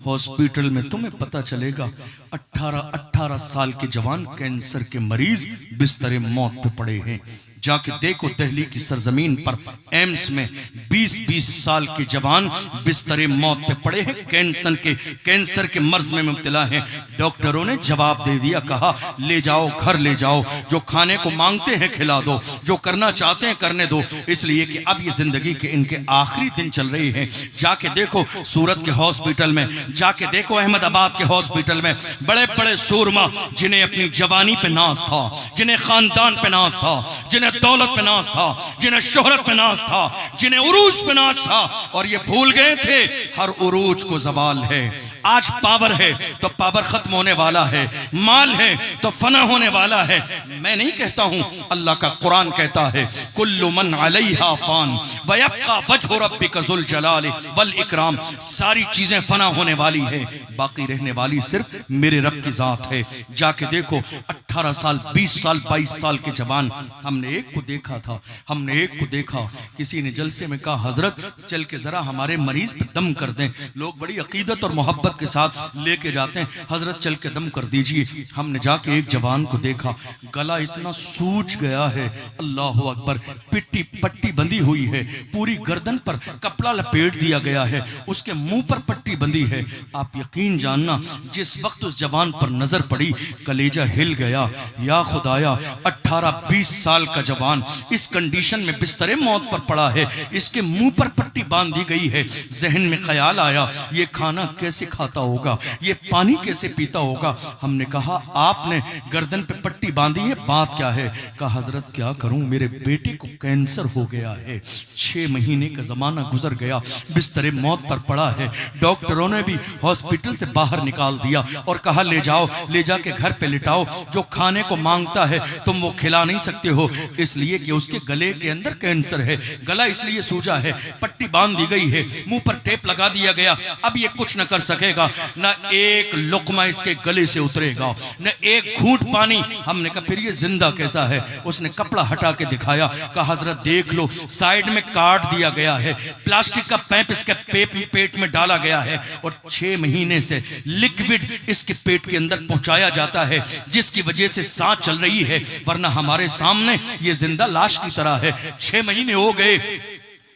हॉस्पिटल में तुम्हें पता चलेगा 18 साल के जवान कैंसर के मरीज बिस्तर मौत पे पड़े हैं। जाके देखो दिल्ली की सरजमीन पर एम्स में 20-20 साल के जवान बिस्तरे मौत पे पड़े हैं, कैंसर के मर्ज में मुब्तला हैं। डॉक्टरों ने जवाब दे दिया, कहा ले जाओ, घर ले जाओ, जो खाने को मांगते हैं खिला दो, जो करना चाहते हैं करने दो, इसलिए कि अब ये जिंदगी के इनके आखिरी दिन चल रहे हैं। जाके देखो सूरत के हॉस्पिटल में, जाके देखो अहमदाबाद के हॉस्पिटल में, बड़े बड़े सूरमा जिन्हें अपनी जवानी पे नाज था, जिन्हें खानदान पे नाज था, जिन्हें दौलत पे नाज था, जिन्हें शोहरत पे नाज था, जिन्हें उरूज पे नाज था, और ये भूल गए थे हर उरूज को ज़वाल है। आज पावर है तो पावर खत्म होने वाला है, माल है तो फना होने वाला है। मैं नहीं कहता हूं, अल्लाह का कुरान कहता है कुल्लु मन अलैहा फान व यब्का वजहु रब्बिका ज़ुल जलाल वल इकराम। सारी चीजें फना होने वाली है, बाकी रहने वाली सिर्फ मेरे रब की जात है। जाके देखो 18 साल 20 साल 22 साल के जवान, हमने एक को देखा था, हमने एक को देखा, किसी ने जलसे में कहा हजरत चल के जरा हमारे मरीज पे दम कर दें। लोग बड़ी अकीदत और मोहब्बत के साथ लेके जाते हैं, हजरत चल के दम कर दीजिए। हमने जाके एक जवान को देखा, गला इतना सूज गया है, अल्लाह अकबर, पिट्टी पट्टी बंधी हुई है, पूरी गर्दन पर कपड़ा लपेट दिया गया है, उसके मुंह पर पट्टी बंधी है। आप यकीन जानना, जिस वक्त उस जवान पर नजर पड़ी कलेजा हिल गया। या खुदाया, 18-20 साल का जवान इस कंडीशन में बिस्तरे मौत पर पड़ा है, इसके मुंह पर पट्टी बांध दी गई है। जहन में ख्याल आया, ये खाना कैसे खाता होगा, ये पानी कैसे पीता होगा। हमने कहा आपने गर्दन पे पट्टी बांधी है, बात क्या है? कहा हजरत क्या करूं, मेरे बेटे को कैंसर हो गया है, 6 महीने का जमाना गुजर गया, बिस्तरे मौत पर पड़ा है। डॉक्टरों ने भी हॉस्पिटल से बाहर निकाल दिया और कहा ले जाओ, ले जाके घर पे लिटाओ, जो खाने को मांगता है तुम वो खिला नहीं सकते हो, इसलिए कि उसके गले के अंदर कैंसर है, गला इसलिए सूजा है, पट्टी बांध दी गई है, मुंह पर टेप लगा दिया गया, अब ये कुछ न कर सकेगा, न एक लुकमा इसके गले से उतरेगा, न एक घूंट पानी। हमने कहा फिर ये जिंदा कैसा है? उसने कपड़ा हटा के दिखाया, कहा हजरत देख लो, साइड में काट दिया गया है, प्लास्टिक का पैप इसके पेट में डाला गया है, और 6 महीने से लिक्विड इसके पेट के अंदर पहुंचाया जाता है, जिसकी वजह से सांस चल रही है, वरना हमारे सामने ये जिंदा लाश की तरह है। 6 महीने हो गए,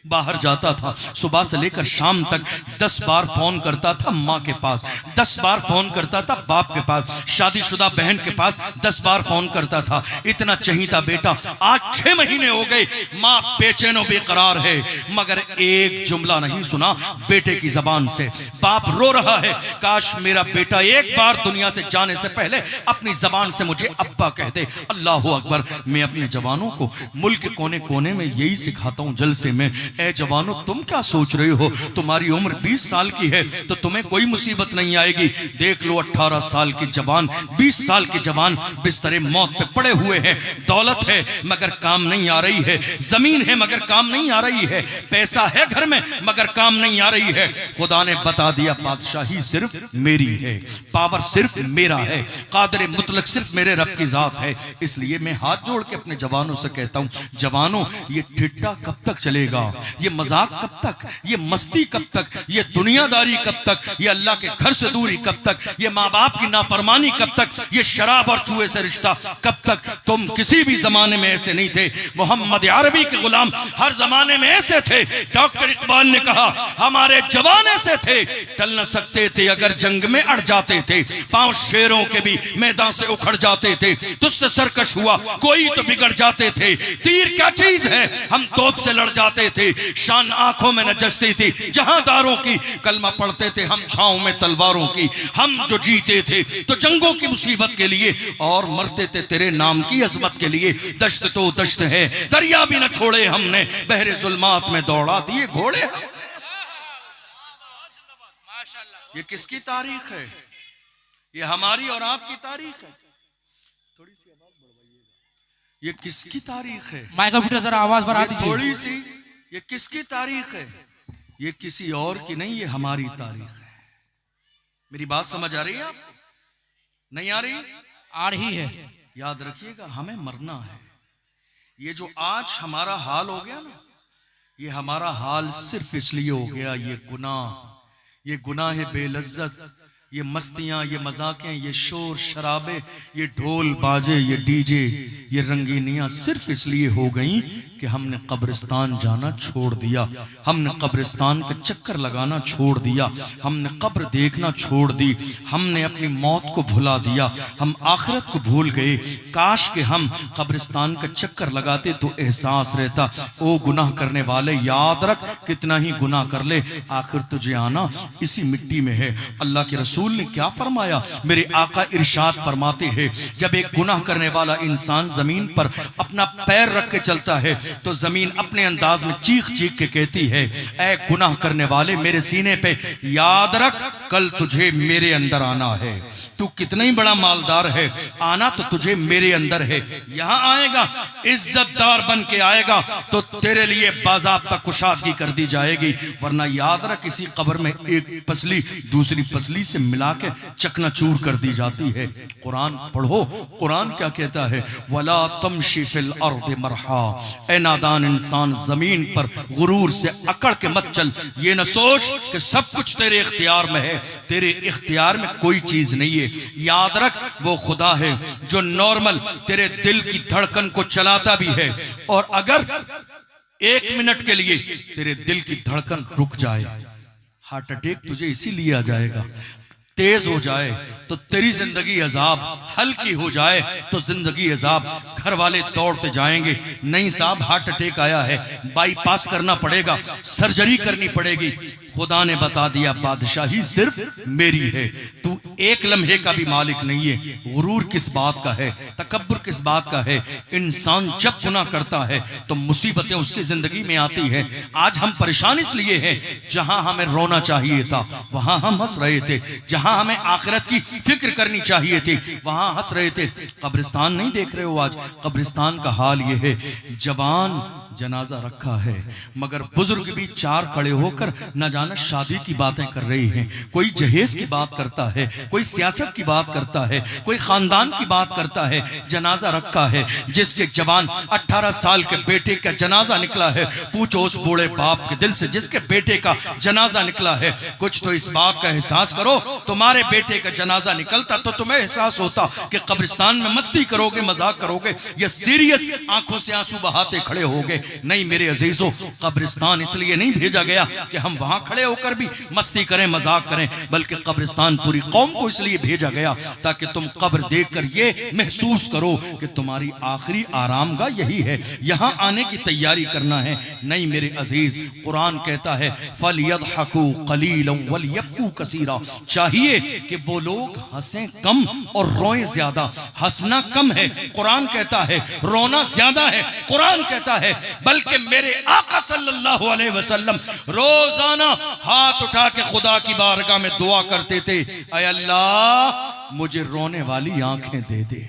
बाहर जाता था, सुबह से लेकर शाम तक 10 बार फोन करता था माँ के पास, 10 बार फोन करता था बाप के पास, शादीशुदा बहन के पास 10 बार फोन करता था। इतना चहीता बेटा, आज 6 महीने हो गए, माँ बेचैनो बेकरार है, मगर एक जुमला नहीं सुना बेटे की जबान से। बाप रो रहा है, काश मेरा बेटा एक बार दुनिया से जाने से पहले अपनी जबान से मुझे अब्बा कह दे। अल्लाह अकबर। मैं अपने जवानों को मुल्क के कोने कोने में यही सिखाता हूँ जलसे में, ए जवानों तुम क्या सोच रहे हो, तुम्हारी उम्र 20 साल की है तो तुम्हें कोई मुसीबत नहीं आएगी। देख लो 18 साल के जवान, 20 साल के जवान बिस्तरे मौत पे पड़े हुए हैं, दौलत है मगर काम नहीं आ रही है, जमीन है मगर काम नहीं आ रही है, पैसा है घर में मगर काम नहीं आ रही है। खुदा ने बता दिया बादशाही सिर्फ मेरी है, पावर सिर्फ मेरा है, कादिर मुतलक सिर्फ मेरे रब की जात है। इसलिए मैं हाथ जोड़ के अपने जवानों से कहता हूं, जवानों ये ठिट्टा कब तक चलेगा, ये मजाक कब तक, ये मस्ती कब तक, ये दुनियादारी कब तक, ये अल्लाह के घर से दूरी कब तक, ये माँ बाप की नाफरमानी कब तक, ये शराब और जुए से रिश्ता कब तक? तुम किसी भी जमाने में ऐसे नहीं थे, मोहम्मद अरबी के गुलाम हर जमाने में ऐसे थे। डॉक्टर इकबाल ने कहा हमारे जवान ऐसे थे, टल न सकते थे अगर जंग में अड़ जाते थे, पांव शेरों के भी मैदान से उखड़ जाते थे, तुझसे सरकश हुआ कोई तो बिगड़ जाते थे, तीर क्या चीज है हम तोप से लड़ जाते थे, शान आंखों में न जचती थी जहांदारों की, कलमा पढ़ते थे हम छांव में तलवारों की, हम जो जीते थे तो जंगों की मुसीबत के लिए और मरते थे तेरे नाम की अजमत के लिए। दश्त तो दश्त है, दरिया भी न छोड़े हमने, बहरे जुल्मात में दौड़ा दिए घोड़े। ये किसकी तारीख है? ये हमारी और आपकी तारीख है। थोड़ी सी आवाज बढ़वाइएगा। ये किसकी तारीख है? माइक्रोफोन जरा आवाज बढ़ा दीजिए थोड़ी सी। ये किसकी तारीख है? ये किसी और की नहीं, ये हमारी तारीख है। मेरी बात समझ आ रही है आपको? नहीं आ रही? आ रही है। याद रखिएगा हमें मरना है। ये जो आज हमारा हाल हो गया ना, ये हमारा हाल सिर्फ इसलिए हो गया, ये गुनाह है बेलज्जत, ये मस्तियां, ये मजाकें, ये शोर शराबे, ये ढोल बाजे, ये डीजे, ये रंगीनियां सिर्फ इसलिए हो गई कि हमने कब्रिस्तान जाना छोड़ दिया, हमने कब्रिस्तान के चक्कर लगाना छोड़ दिया, हमने कब्र देखना छोड़ दी, हमने अपनी मौत को भुला दिया, हम आखिरत को भूल गए। काश के हम कब्रिस्तान का चक्कर लगाते तो एहसास रहता। ओ गुनाह करने वाले, याद रख कितना ही गुनाह कर ले, आखिर तुझे आना इसी मिट्टी में है। अल्लाह के रसूल ने क्या फरमाया? मेरे आका इरशाद फरमाते हैं, जब एक गुनाह करने वाला इंसान जमीन पर अपना पैर रख के चलता है तो जमीन अपने अंदाज में चीख चीख के कहती है, ऐ गुनाह करने वाले, मेरे सीने पे याद रख, कल तुझे मेरे अंदर आना है। तू कितना ही बड़ा मालदार है, आना तो तुझे मेरे अंदर है। यहां आएगा, इज्जतदार बन के आएगा तो तेरे लिए बाज़ाब्ता कुशादगी कर दी जाएगी, वरना याद रख किसी कब्र में एक पसली दूसरी पसली से मिला के चकनाचूर कर दी जाती है। कुरान पढ़ो, कुरान क्या कहता है? वला तमशी फिल अर्द मरहा, ए नादान इंसान, जमीन पर गुरूर से अकड़ के मत चल। ये न सोच कि सब कुछ तेरे इख्तियार में है, तेरे इख्तियार में कोई चीज नहीं है। याद रख, वो खुदा है जो नॉर्मल तेरे दिल की धड़कन को चलाता भी है, और अगर एक मिनट के लिए तेरे दिल की धड़कन रुक जाए, हार्ट अटैक तुझे इसीलिए आ जाएगा, तेज हो जाए तो तेरी जिंदगी अजाब, हल्की हो जाए तो जिंदगी अजाब। घर वाले दौड़ते जाएंगे, नहीं साहब हार्ट अटैक आया है, बाईपास करना पड़ेगा, सर्जरी करनी पड़ेगी। खुदा ने बता दिया, बादशाही सिर्फ मेरी है, तू एक लम्हे का भी मालिक नहीं है। गुरूर किस बात का है, तकब्बुर किस बात का है? इंसान जब गुनाह करता है तो मुसीबतें उसकी जिंदगी में आती है। आज हम परेशान इसलिए हैं, जहां हमें रोना चाहिए था वहां हम हंस रहे थे, जहां हमें आखिरत की फिक्र करनी चाहिए थी वहां हंस रहे थे। कब्रिस्तान नहीं देख रहे हो? आज कब्रिस्तान का हाल यह है, जवान जनाजा रखा है मगर बुजुर्ग भी चार खड़े होकर न जाना शादी की बातें कर रहे हैं। कोई जहेज की बात करता है, कोई सियासत की बात करता है, कोई खानदान की बात करता है। जनाजा रखा है, जिसके जवान 18 साल के बेटे का जनाजा निकला है, पूछो उस बूढ़े बाप के दिल से जिसके बेटे का जनाजा निकला है। कुछ तो इस बात का एहसास करो, तुम्हारे बेटे का जनाजा निकलता तो तुम्हें एहसास होता कि कब्रिस्तान में मस्ती करोगे, मजाक करोगे, या सीरियस आंखों से आंसू बहाते खड़े होगे। नहीं मेरे अजीजों, कब्रिस्तान इसलिए नहीं भेजा गया कि हम वहां खड़े होकर भी मस्ती करें, मजाक करें, बल्कि कब्रिस्तान पूरी कौम को इसलिए भेजा गया ताकि तुम कब्र देखकर ये महसूस करो कि तुम्हारी आखिरी आरामगाह यही है, यहां आने की तैयारी करना है। नहीं मेरे अजीज, कुरान कहता है फलयदहकू कलीलन वलयबकू कसीरा, चाहिए कि वो लोग हंसें कम और रोएं ज्यादा। हंसना कम है, कुरान कहता है, रोना ज्यादा है, कुरान कहता है। बल्कि मेरे आका सल्लल्लाहु अलैहि वसल्लम रोजाना हाथ उठा के खुदा की बारगाह में दुआ करते थे, ऐ अल्लाह मुझे रोने वाली आंखें दे दे,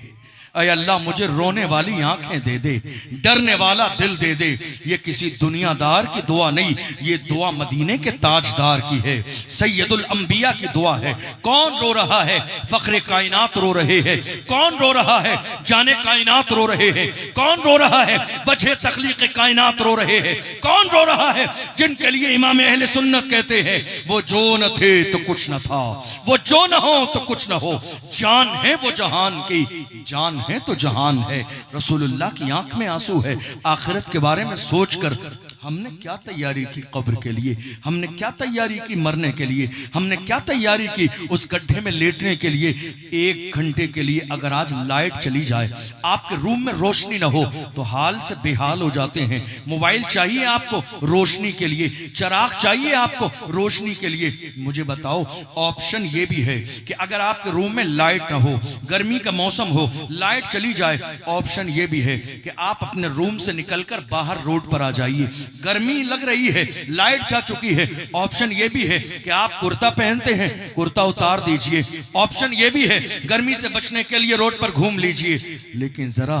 ऐ अल्लाह मुझे रोने वाली आंखें दे दे, डरने वाला दिल दे दे। ये किसी दुनियादार की दुआ नहीं, ये दुआ मदीने के ताजदार की है, सैयदुल अंबिया की दुआ है। कौन रो रहा है? फखरे कायनात रो रहे हैं। कौन रो रहा है? जाने कायनात रो रहे हैं। कौन रो रहा है? वजह तख्लीक कायनात रो रहे हैं। कौन रो रहा है? जिनके लिए इमाम अहले सुन्नत कहते हैं, वो जो न थे तो कुछ न था, वो जो न हो तो कुछ न हो, जान है वो जहान की, जान है तो जहान है। रसूलुल्लाह की आंख में आंसू है। आखिरत के बारे में सोचकर हमने क्या तैयारी की कब्र के लिए, हमने क्या तैयारी की मरने के लिए, हमने क्या तैयारी की उस गड्ढे में लेटने के लिए। 1 घंटे के लिए अगर आज लाइट चली जाए, आपके रूम में रोशनी ना हो तो हाल से बेहाल हो जाते हैं। मोबाइल चाहिए आपको रोशनी के लिए, चिराग चाहिए आपको रोशनी के लिए। मुझे बताओ, ऑप्शन ये भी है कि अगर आपके रूम में लाइट ना हो, गर्मी का मौसम हो, लाइट चली जाए, ऑप्शन ये भी है कि आप अपने रूम से निकलकर बाहर रोड पर आ जाइए। गर्मी लग रही है, लाइट जा चुकी है, ऑप्शन ये भी है कि आप कुर्ता पहनते हैं, कुर्ता उतार दीजिए। ऑप्शन ये भी है गर्मी से बचने के लिए रोड पर घूम लीजिए। लेकिन जरा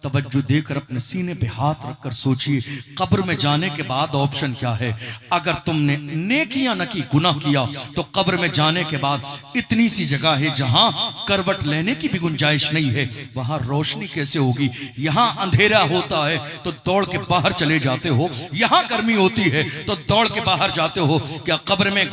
तवज्जो देकर अपने सीने पे हाथ रखकर सोचिए, कब्र में जाने के बाद ऑप्शन क्या है। अगर तुमने नेकियां न की, गुनाह किया, तो कब्र में जाने के बाद इतनी सी जगह है जहां करवट लेने की भी गुंजाइश नहीं है, वहां रोशनी कैसे होगी। यहां अंधेरा होता है तो दौड़ के बाहर चले जाते हो, यहां गर्मी होती है तो दौड़ के बाहर जाते हो। क्या कब्र में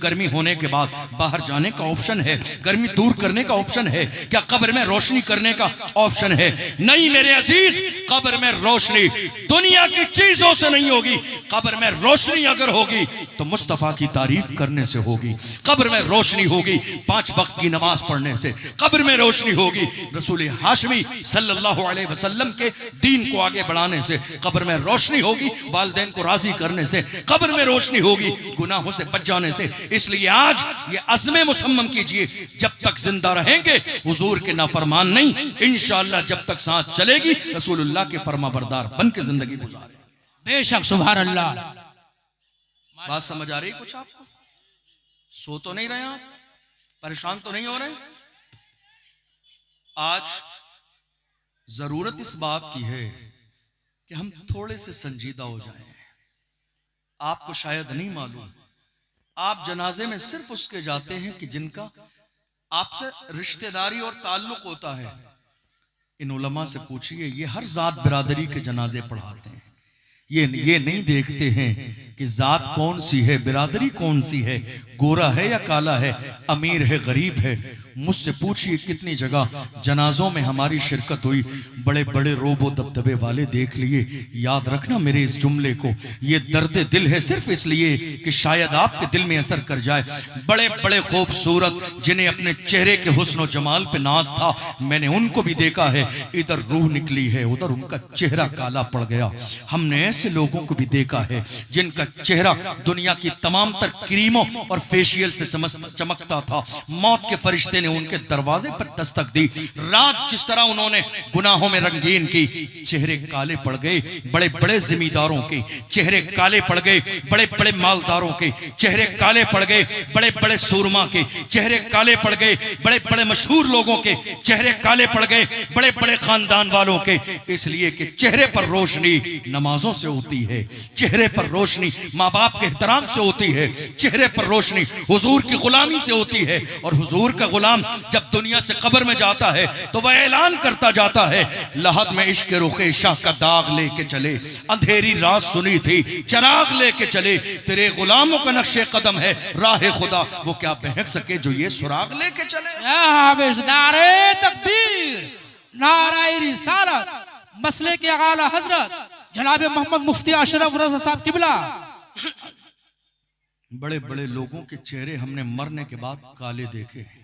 गर्मी होने के बाद बाहर जाने का ऑप्शन है, गर्मी दूर करने का ऑप्शन है? क्या कब्र में रोशनी करने का ऑप्शन है? नहीं मेरे अजीज, कब्र में रोशनी दुनिया की चीजों से नहीं होगी। कब्र में रोशनी अगर होगी तो मुस्तफा की तारीफ करने से होगी। कब्र में रोशनी होगी 5 वक्त की नमाज पढ़ने से। कब्र में रोशनी होगी रसूल हाशमी सल्लल्लाहु अलैहि वसल्लम के दीन को आगे बढ़ाने से। कब्र में रोशनी होगी वालिदैन को राजी करने से। कब्र में रोशनी होगी गुनाहों से बच जाने से। इसलिए आज ये अज़्म मुसम्मम कीजिए, जब तक जिंदा रहेंगे हुजूर के नाफरमान नहीं, इंशाअल्लाह जब तक सांस चलेगी रसूलुल्लाह के फरमाबरदार बन के जिंदगी गुजारे। बेशक, सुभान अल्लाह। बात समझ आ रही कुछ आपको? सो तो नहीं रहे आप? परेशान तो नहीं हो रहे? आज जरूरत इस बात की है कि हम थोड़े से संजीदा हो जाएं। आपको शायद नहीं मालूम, आप जनाजे में सिर्फ उसके जाते हैं कि जिनका आपसे रिश्तेदारी और ताल्लुक होता है। इन उलमा से पूछिए, ये हर जात बिरादरी के जनाजे पढ़ाते हैं। ये नहीं देखते हैं कि जात कौन सी है, बिरादरी कौन सी है, गोरा है या काला है, अमीर है गरीब है। मुझसे पूछिए कितनी जगह जनाजों में हमारी शिरकत हुई, बड़े बड़े रोबो दबदबे वाले देख लिए। याद रखना मेरे इस जुमले को, ये दर्द दिल है सिर्फ इसलिए कि शायद आपके दिल में असर कर जाए। बड़े बड़े खूबसूरत जिन्हें अपने चेहरे के हुस्न और जमाल पे नाज था, मैंने उनको भी देखा है, इधर रूह निकली है उधर उनका चेहरा काला पड़ गया। हमने ऐसे लोगों को भी देखा है जिनका चेहरा दुनिया की तमाम तर क्रीमों और फेशियल से चमकता था। मौत के फरिश्ते ने उनके दरवाजे पर दस्तक दी। रात जिस तरह उन्होंने गुनाहों में रंगीन की, चेहरे काले पड़ गए। बड़े बड़े जिम्मेदारों के चेहरे काले पड़ गए, बड़े बड़े मालदारों के चेहरे काले पड़ गए, बड़े बड़े सूरमा के चेहरे काले पड़ गए, बड़े बड़े मशहूर लोगों के चेहरे काले पड़ गए, बड़े बड़े खानदान वालों के। इसलिए कि चेहरे पर रोशनी नमाजों से होती है, चेहरे पर रोशनी माँ बाप के एहतराम से होती है, चेहरे पर रोशनी हुजूर की गुलामी से होती है। और हुजूर का गुलाम जब दुनिया से कब्र में जाता है तो वह ऐलान करता जाता है, लहद में इश्क रुखे शाह का दाग लेके चले, अंधेरी रात सुनी थी चराग लेके चले, तेरे गुलामों का नक्शे कदम है राह खुदा, वो क्या बहक सके जो ये सुराग लेके चले। नारे तकबीर, नारे रिसालत, मसले के आला हजरत जनाब मोहम्मद मुफ्ती अशरफ रज़ा साहब किबला। बड़े बड़े लोगों के चेहरे हमने मरने के बाद काले देखे हैं।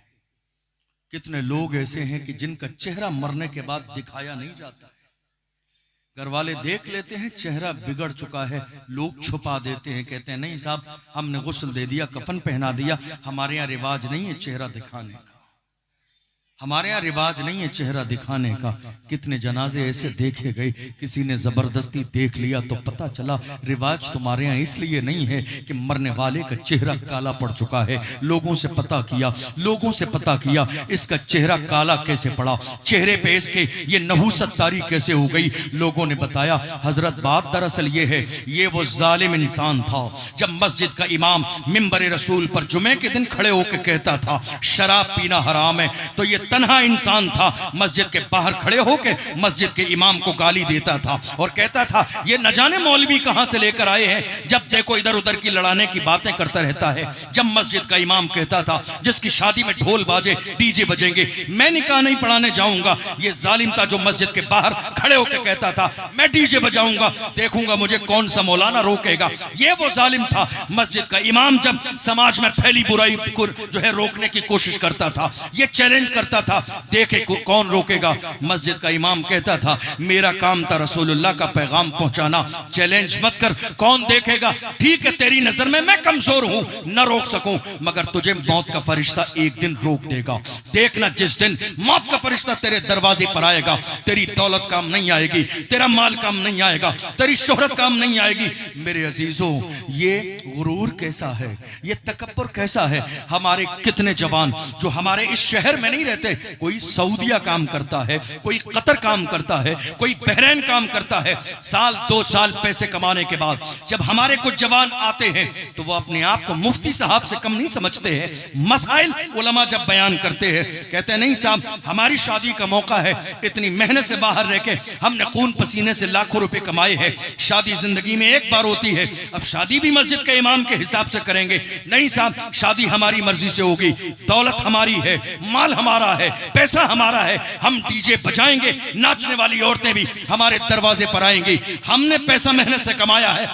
कितने लोग ऐसे हैं कि जिनका चेहरा मरने के बाद दिखाया नहीं जाता है। घर वाले देख लेते हैं चेहरा बिगड़ चुका है, लोग छुपा देते हैं, कहते हैं नहीं साहब हमने गुस्ल दे दिया, कफन पहना दिया, हमारे यहाँ रिवाज नहीं है चेहरा दिखाने का, हमारे यहाँ रिवाज नहीं है चेहरा दिखाने का। कितने जनाजे ऐसे देखे गए, किसी ने जबरदस्ती देख लिया तो पता चला रिवाज तुम्हारे यहाँ इसलिए नहीं है कि मरने वाले का चेहरा काला पड़ चुका है। लोगों से पता किया इसका चेहरा काला कैसे पड़ा, चेहरे पे इसके ये नहूसत तारी कैसे हो गई। लोगों ने बताया हजरत बात दरअसल ये है, ये वो जालिम इंसान था जब मस्जिद का इमाम मिंबर रसूल पर जुमे के दिन खड़े होकर कहता था शराब पीना हराम है, तो ये तन्हा इंसान था मस्जिद के बाहर खड़े होकर मस्जिद के इमाम को गाली देता था और कहता था ये न जाने मौलवी कहां से लेकर आए हैं, जब देखो इधर उधर की लड़ाने की बातें करता रहता है। जब मस्जिद का इमाम कहता था जिसकी शादी में ढोल बाजे डीजे बजेंगे मैं निकाह नहीं पढ़ाने जाऊंगा, ये जालिम था जो मस्जिद के बाहर खड़े होकर कहता था मैं डीजे बजाऊंगा, देखूंगा मुझे कौन सा मौलाना रोकेगा। ये वो जालिम था मस्जिद का इमाम जब समाज में फैली बुराई को जो है रोकने की कोशिश करता था, ये चैलेंज करता था देखे कौन रोकेगा। मस्जिद का इमाम कहता था मेरा काम था रसूलुल्लाह का पैगाम पहुंचाना, चैलेंज मत कर, कौन देखेगा। ठीक है तेरी नजर में मैं कमजोर हूं, न रोक सकूं, मगर तुझे मौत का फरिश्ता एक दिन रोक देगा। देखना जिस दिन मौत का फरिश्ता तेरे दरवाजे पर आएगा, तेरी दौलत काम नहीं आएगी, तेरा माल काम नहीं आएगा, तेरी शोहरत काम नहीं आएगी। मेरे अजीजों ये गुरूर कैसा है, ये तकब्बुर कैसा है। हमारे कितने जवान जो हमारे इस शहर में नहीं रहते कहते कोई सऊदिया काम करता है, कोई कतर काम करता है, कोई बहरीन काम करता है, साल 2 साल पैसे कमाने के बाद जब हमारे कुछ जवान आते हैं तो वो अपने आप को मुफ्ती साहब से कम नहीं समझते हैं। मसाइल उलमा जब बयान करते हैं कहते हैं नहीं साहब, हमारी शादी का मौका है, इतनी मेहनत से बाहर रह के हमने खून पसीने से लाखों रुपए कमाए हैं, शादी जिंदगी में एक बार होती है, अब शादी भी मस्जिद के इमाम के हिसाब से करेंगे। नहीं साहब, शादी हमारी मर्जी से होगी, दौलत हमारी है, माल हमारा है, पैसा हमारा है, हम डीजे बजाएंगे, नाचने वाली औरतें भी हमारे दरवाजे पर आएंगी, हमने पैसा मेहनत से कमाया है,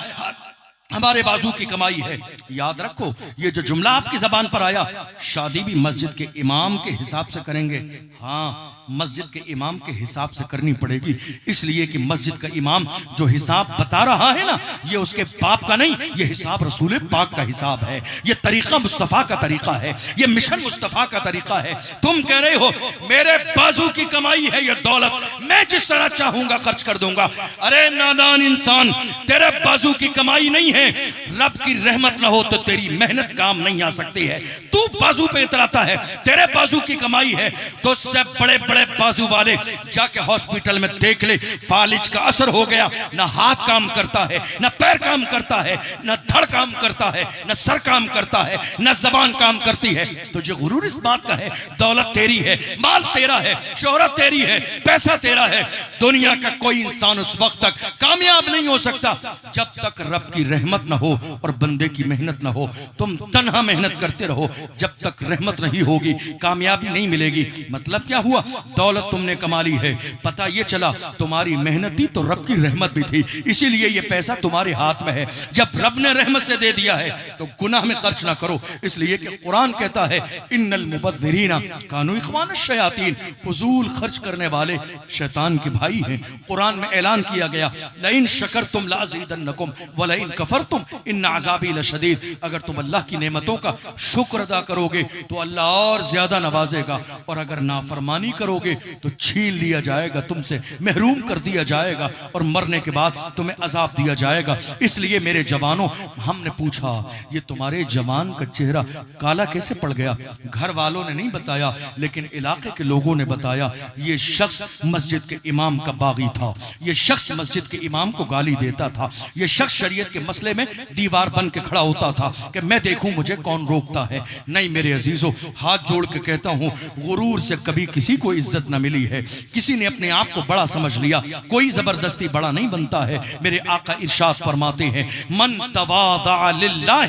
हमारे बाजू की कमाई है। याद रखो, ये जो जुमला आपकी जबान पर आया, शादी भी मस्जिद के इमाम के हिसाब से करेंगे। हाँ, मस्जिद के इमाम के हिसाब से करनी पड़ेगी, इसलिए कि मस्जिद का इमाम जो हिसाब बता रहा है ना, ये उसके बाप का नहीं, ये हिसाब रसूल पाक का हिसाब है, ये तरीका मुस्तफ़ा का तरीका है, ये मिशन मुस्तफ़ा का तरीका है। तुम कह रहे हो मेरे बाजू की कमाई है ये दौलत, मैं जिस तरह चाहूंगा खर्च कर दूंगा। अरे नादान इंसान, तेरे बाजू की कमाई नहीं है, रब की रहमत ना हो तो तेरी मेहनत काम नहीं आ सकती है। तू बाजू पे इतराता है, तेरे बाजू की कमाई है, तो उससे बड़े बड़े बाजू वाले जाके हॉस्पिटल में देख ले, फालिज का असर हो गया, ना हाथ काम करता है, ना पैर काम करता है, ना धड़ काम करता है, ना सर काम करता है, ना जबान काम करती है। तो जो गुरूर इस बात का है, दौलत तेरी है, माल तेरा है, शोहरत तेरी है, पैसा तेरा है, दुनिया का कोई इंसान उस वक्त तक कामयाब नहीं हो सकता जब तक रब की रहमत ना हो और बंदे की मेहनत ना हो। तुम तन्हा मेहनत करते रहो, जब तक रहमत नहीं होगी कामयाबी नहीं मिलेगी। मतलब क्या हुआ? दौलत तुमने कमा ली है, पता ये चला तुम्हारी मेहनत थी तो रब की रहमत भी थी, इसीलिए ये पैसा तुम्हारे हाथ में है। जब रब ने रहमत से दे दिया है तो गुनाह में खर्च ना करो, इसलिए कि कुरान कहता है इन्नल मुबद्दिरीना कानू इख्वान शयातीन, फजूल खर्च करने वाले शैतान के भाई हैं। कुरान में ऐलान किया गया लइन शकरतुम लाज़ीदन्नकुम व लइन कफरतुम इन्न अज़ाबी लशदीद, अगर तुम अल्लाह की नेमतों का शुक्र अदा करोगे तो अल्लाह और ज्यादा नवाजेगा, और अगर नाफरमानी करोगे तो छीन लिया जाएगा तुमसे, महरूम कर दिया जाएगा, और मरने के बाद तुम्हें अजाब दिया जाएगा। इसलिए मेरे जवानों, हमने पूछा ये तुम्हारे जवान का चेहरा काला कैसे पड़ गया? घर वालों ने नहीं बताया, लेकिन इलाके के लोगों ने बताया ये शख्स मस्जिद के इमाम का बागी था, ये शख्स मस्जिद के इमाम को गाली देता था, ये शख्स शरीयत के मसले में दीवार बन के खड़ा होता था कि मैं देखूं मुझे कौन रोकता है। नहीं मेरे अजीजों, हाथ जोड़ के कहता हूं, गुरूर से कभी किसी को इज्जत न मिली है, किसी ने अपने आप को बड़ा समझ लिया, कोई जबरदस्ती बड़ा नहीं बनता है। मेरे आका इरशाद फरमाते हैं मन तवाज़ा लिल्लाह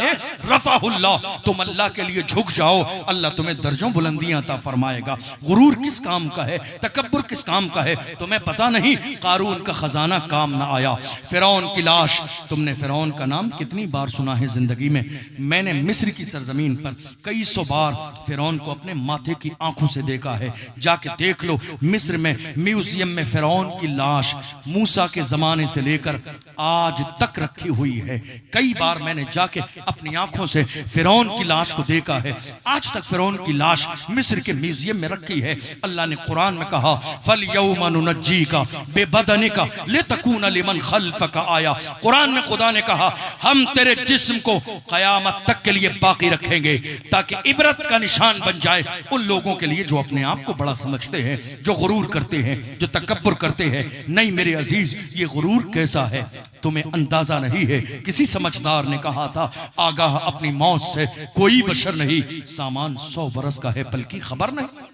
रफ़अहुल्लाह, तुम अल्लाह के लिए झुक जाओ, अल्लाह तुम्हें दर्जों बुलंदियां अता फरमाएगा। गुरूर किस काम का है, तकब्बुर किस काम का है, तुम्हें पता नहीं? कारून का खजाना काम ना आया, फिरौन की लाश, तुमने फिरौन का नाम कितनी बार सुना है जिंदगी में? मैंने मिस्र की सरजमीन पर कई सौ बार फिरौन को अपने माथे की आंखों से देखा है। जाके देख लो, मिस्र में म्यूजियम में फिरौन की लाश मूसा के जमाने से लेकर आज तक रखी हुई है। कई बार मैंने जाके अपनी आंखों से फिरौन की लाश को देखा है, आज तक फिरौन की लाश मिस्र के म्यूजियम में रखी है। अल्लाह ने कुरान में कहा फल यौमा नुनज्जीका बेबदनिका लितकूना लिमन खल्फका आया। कुरान में खुदा ने कहा हम तेरे जिस्म को कयामत तक के लिए बाकी रखेंगे ताकि इबरत का निशान बन जाए उन लोगों के लिए जो अपने आप को बड़ा समझते हैं, जो गुरूर करते हैं, जो तकब्बुर करते हैं। नहीं मेरे अजीज, ये गुरूर कैसा है तुम्हें अंदाजा नहीं है। किसी समझदार ने कहा था आगाह अपनी मौत से कोई बशर नहीं, सामान 100 बरस का है पल की खबर नहीं।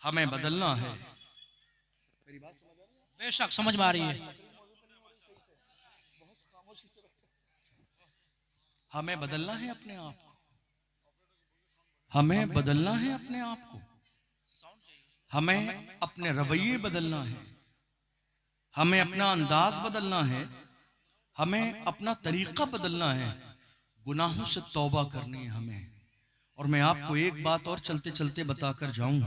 हमें बदलना है। बेशक समझ में आ रही है। हमें बदलना है अपने आप को, हमें बदलना है अपने आप को, हमें अपने रवैये बदलना है, हमें अपना अंदाज बदलना है, हमें अपना तरीका बदलना है, गुनाहों से तौबा करनी है हमें। और मैं आपको एक बात और चलते चलते बताकर जाऊं,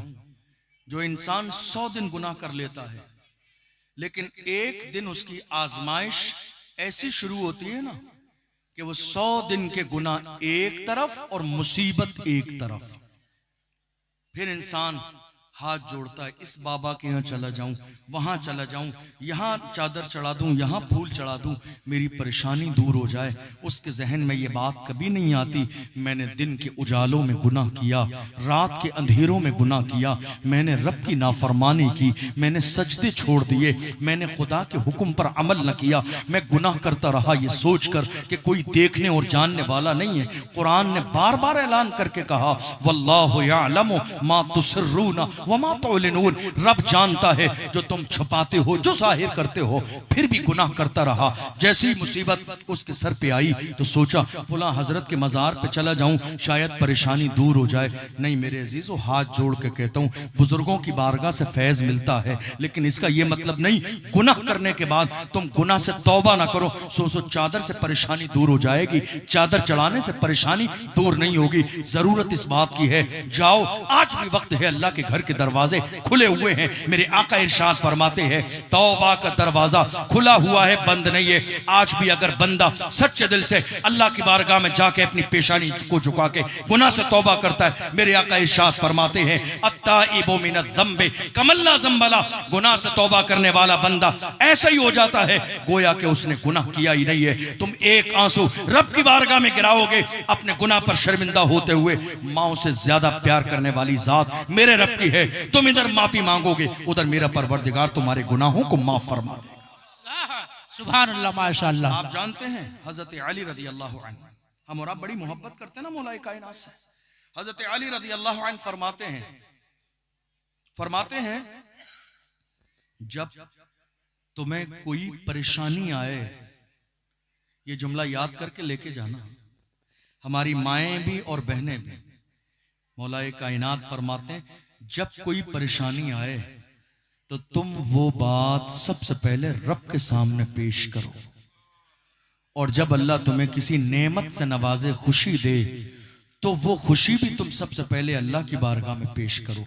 जो इंसान 100 दिन गुनाह कर लेता है लेकिन एक दिन उसकी आजमाइश ऐसी शुरू होती है ना कि वो 100 दिन के गुनाह एक तरफ और मुसीबत एक तरफ, फिर इंसान हाथ जोड़ता है, इस बाबा के यहाँ चला जाऊं, वहां चला जाऊं, यहाँ चादर चढ़ा दूं, यहाँ फूल चढ़ा दूं, मेरी परेशानी दूर हो जाए। उसके जहन में ये बात कभी नहीं आती मैंने दिन के उजालों में गुनाह किया, रात के अंधेरों में गुनाह किया, मैंने रब की नाफरमानी की, मैंने सजदे छोड़ दिए, मैंने खुदा के हुक्म पर अमल न किया, मैं गुनाह करता रहा ये सोचकर कि कोई देखने और जानने वाला नहीं है। कुरान ने बार बार ऐलान करके कहा वल्लाहु यअलमु मा तुसिर्रून व मा तुलिनून, रब जानता है जो तुम छुपाते हो, जो जाहिर करते हो। फिर भी गुनाह करता रहा। जैसी ही मुसीबत उसके सर पे आई तो सोचा फुला हजरत के मजार पे चला जाऊं, शायद परेशानी दूर हो जाए। नहीं मेरे अजीजों, हाथ जोड़ के कहता हूं, बुजुर्गों की बारगाह से फैज मिलता है, लेकिन इसका यह मतलब नहीं गुनाह करने के बाद तुम गुनाह से तौबा ना करो। सो चादर से परेशानी दूर हो जाएगी, चादर चढ़ाने से परेशानी दूर नहीं होगी। जरूरत इस बात की है, जाओ आज भी वक्त है, अल्लाह के घर के दरवाजे खुले हुए हैं। मेरे आका इरशाद फरमाते हैं तौबा का दरवाजा खुला हुआ है, बंद नहीं है। आज भी अगर बंदा सच्चे दिल से अल्लाह की बारगाह में जाके अपनी पेशानी को झुका के गुनाह से तौबा करता है, मेरे आका इरशाद फरमाते हैं अत्ताइबु मिनज़्ज़म्बि कमल्ला ज़म्बला, गुनाह से तौबा करने वाला बंदा ऐसा ही हो जाता है गोया कि उसने गुनाह किया ही नहीं है। तुम एक आंसू रब की बारगाह में गिराओगे अपने गुनाह पर शर्मिंदा होते हुए, माओ से ज्यादा प्यार करने वाली जात मेरे रब की है। तुम इधर माफी मांगोगे, उधर मेरा परवरदिगार तुम्हारे गुनाहों को माफ फरमा देगा। सुभान अल्लाह, माशाअल्लाह। आप जानते हैं हजरत अली रदी अल्लाह अन्हु, हम और आप बड़ी मोहब्बत करते हैं ना मौलाए कायनात से। हजरत अली रदी अल्लाह अन्हु फरमाते हैं जब तुम्हें कोई परेशानी आए, ये जुमला याद करके लेके जाना। हमारी माएं भी और बहनें भी, मौलाए कायनात फरमाते हैं जब कोई परेशानी आए तो तुम वो बात सबसे पहले रब के सामने पेश करो, और जब अल्लाह तुम्हें किसी नेमत से नवाजे, खुशी दे, तो वो खुशी भी तुम सबसे पहले अल्लाह की बारगाह में पेश करो।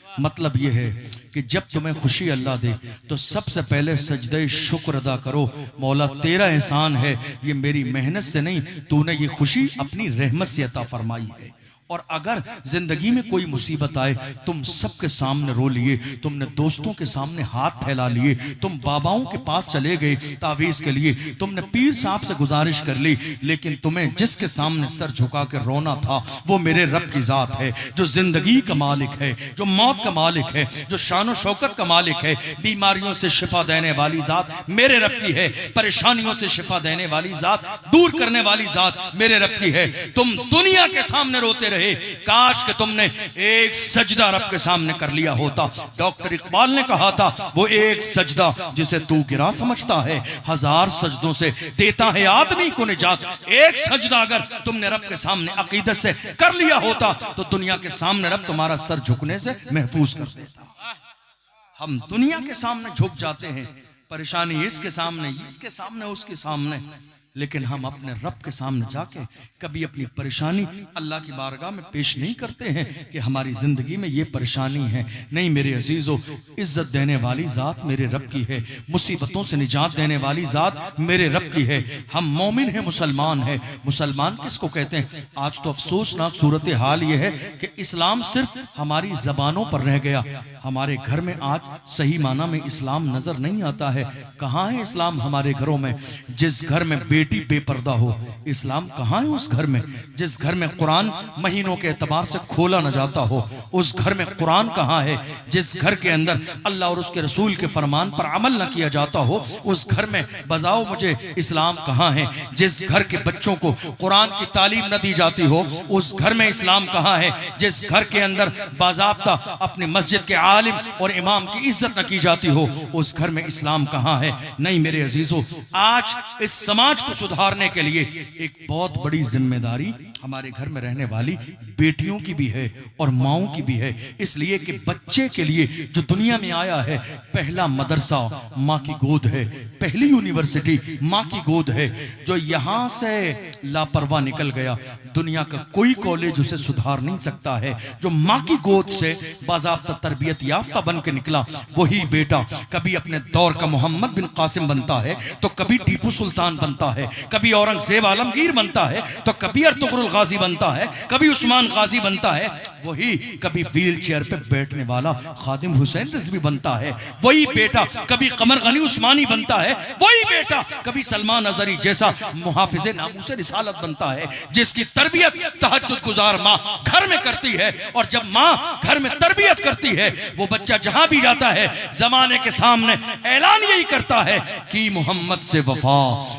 मतलब यह है कि जब तुम्हें खुशी अल्लाह दे तो सबसे पहले सजदे शुक्र अदा करो, मौला तेरा एहसान है, ये मेरी मेहनत से नहीं, तूने ये खुशी अपनी रहमत से अता फरमाई है। और अगर जिंदगी में कोई मुसीबत आए, तुम सबके सामने रो लिए, तुमने दोस्तों के सामने हाथ फैला लिए, तुम बाबाओं के पास चले गए तावीज के लिए, तुमने पीर साहब से गुजारिश कर ली, लेकिन तुम्हें जिसके सामने सर झुका कर रोना था वो मेरे रब की जात है, जो जिंदगी का मालिक है, जो मौत का मालिक है, जो शान शौकत का मालिक है। बीमारियों से शिफा देने वाली जात मेरे रब की है, परेशानियों से शिफा देने वाली जात, दूर करने वाली जात मेरे रब की है। तुम दुनिया के सामने रोते रहे, काश कि तुमने एक सजदा रब के सामने कर लिया होता। डॉक्टर इकबाल ने कहा था वो एक सजदा जिसे तू गिरा समझता है, 1000 सजदों से देता है आदमी को निजात। एक सजदा अगर तुमने रब के सामने अकीदत से कर लिया होता तो दुनिया के सामने रब तुम्हारा सर झुकने से महफूज कर देता। हम दुनिया के सामने झुक जाते हैं, परेशानी इसके सामने, इसके सामने, उसके सामने, लेकिन हम अपने रब के सामने जाके कभी अपनी परेशानी अल्लाह की बारगाह में पेश नहीं करते हैं कि हमारी जिंदगी में ये परेशानी है। नहीं मेरे अजीजों, इज्जत देने वाली जात मेरे रब की है, मुसीबतों से निजात देने वाली जात मेरे रब की है। हम मोमिन हैं, मुसलमान हैं। मुसलमान किसको कहते हैं? आज तो अफसोसनाक सूरत हाल ये है कि इस्लाम सिर्फ हमारी जबानों पर रह गया, हमारे घर में आज सही माना में इस्लाम नजर नहीं आता है। कहाँ है इस्लाम हमारे घरों में? जिस घर में बेटी बेपर्दा हो, इस्लाम कहाँ है उस घर में? जिस घर में कुरान महीनों के एतबार से खोला न जाता हो, उस घर में कुरान कहाँ है? जिस घर के अंदर अल्लाह और उसके रसूल के फरमान पर अमल न किया जाता हो, उस घर में बताओ मुझे इस्लाम कहाँ है? जिस घर के बच्चों को कुरान की तालीम न दी जाती हो, उस घर में इस्लाम कहाँ है? जिस घर के अंदर बाज़ाब्ता अपनी मस्जिद के आलिम और इमाम की इज्जत न की जाती हो, उस घर में इस्लाम कहाँ है? नहीं मेरे अजीजों, आज इस समाज को सुधारने के लिए एक बहुत बड़ी जिम्मेदारी हमारे घर में रहने वाली बेटियों की भी है और माओं की भी है। इसलिए कि बच्चे के लिए जो दुनिया में आया है, पहला मदरसा माँ की गोद है, पहली यूनिवर्सिटी माँ की गोद है। जो यहाँ से लापरवाह निकल गया, दुनिया का कोई कॉलेज उसे सुधार नहीं सकता है। जो माँ की गोद से बाज़ाब्ता तरबियत याफ्ता बन के निकला, वही बेटा कभी अपने दौर का मोहम्मद बिन कासिम बनता है, तो कभी टीपू सुल्तान बनता है, कभी औरंगजेब आलमगीर बनता है, तो कभी अर्तुगरुल गाजी बनता है, कभी उस्मान गाजी बनता है। वही कभी व्हील चेयर पे बैठने वाला खादिम हुसैन रिजवी बनता है, वही बेटा कभी कमर गनी उस्मानी बनता है, वही बेटा कभी सलमान अजहरी जैसा मुहाफिज़े नामूसे रिसालत बनता है, जिसकी तरबियत तहज्जुद गुजार माँ घर में करती है। और जब माँ घर में तरबियत करती है, वो बच्चा जहां भी जाता है जमाने के सामने ऐलान यही करता है कि मोहम्मद से वफा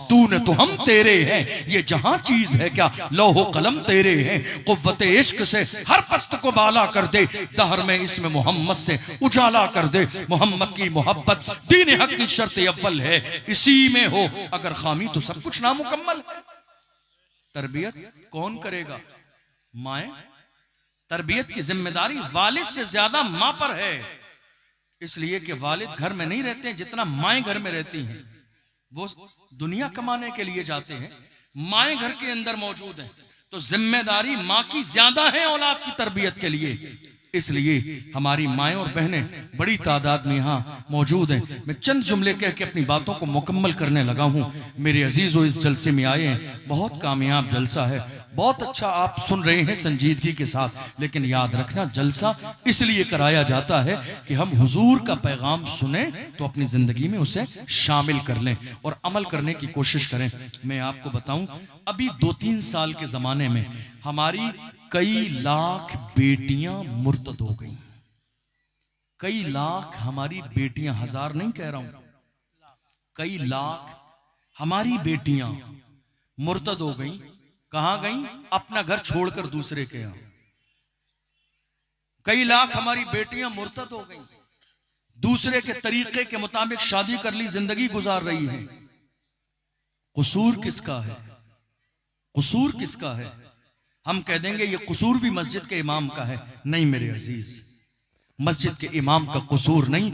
तूने तो हम तेरे हैं, ये जहां चीज है क्या लौहो कलम तेरे हैं, कुव्वते इश्क से हर पस्त को बाला कर दे, दहर में इसमें मोहम्मद से उजाला कर दे। मोहम्मद की मोहब्बत दीन हक की शर्त अव्वल है, इसी में हो अगर खामी तो सब कुछ नामुकम्मल है। तरबियत कौन करेगा? माए। तरबियत की जिम्मेदारी वालिद से ज्यादा माँ पर है, इसलिए कि वालिद घर में नहीं रहते हैं जितना माएँ घर में रहती हैं। वो दुनिया कमाने के लिए जाते हैं, माएँ घर के अंदर मौजूद हैं, तो जिम्मेदारी माँ की ज्यादा है औलाद की तरबियत के लिए। इसलिए हमारी माएँ और बहनें बड़ी तादाद में यहाँ मौजूद हैं। मैं चंद जुमले कह के अपनी बातों को मुकम्मल करने लगा हूँ। मेरे अजीज़ों, इस जलसे में आए हैं, बहुत कामयाब जलसा है, बहुत अच्छा आप सुन रहे हैं संजीदगी के साथ, लेकिन याद रखना जलसा इसलिए कराया जाता है कि हम हुजूर का पैगाम सुने तो अपनी जिंदगी में उसे शामिल कर लें और अमल करने की कोशिश करें। मैं आपको बताऊं, अभी 2-3 साल के जमाने में हमारी कई लाख बेटियां मुर्तद हो गई। कई लाख हमारी बेटियां, हजार नहीं कह रहा हूं, कई लाख हमारी बेटियां मुर्तद हो गई। कहां गई? अपना घर छोड़कर दूसरे के यहां। कई लाख हमारी बेटियां मुर्तद हो गई, दूसरे के तरीके के मुताबिक शादी कर ली, जिंदगी गुजार रही है। कसूर किसका है? कसूर किसका है? हम कह देंगे ये कसूर भी मस्जिद के इमाम का है। नहीं मेरे अजीज, मस्जिद के इमाम का कसूर नहीं।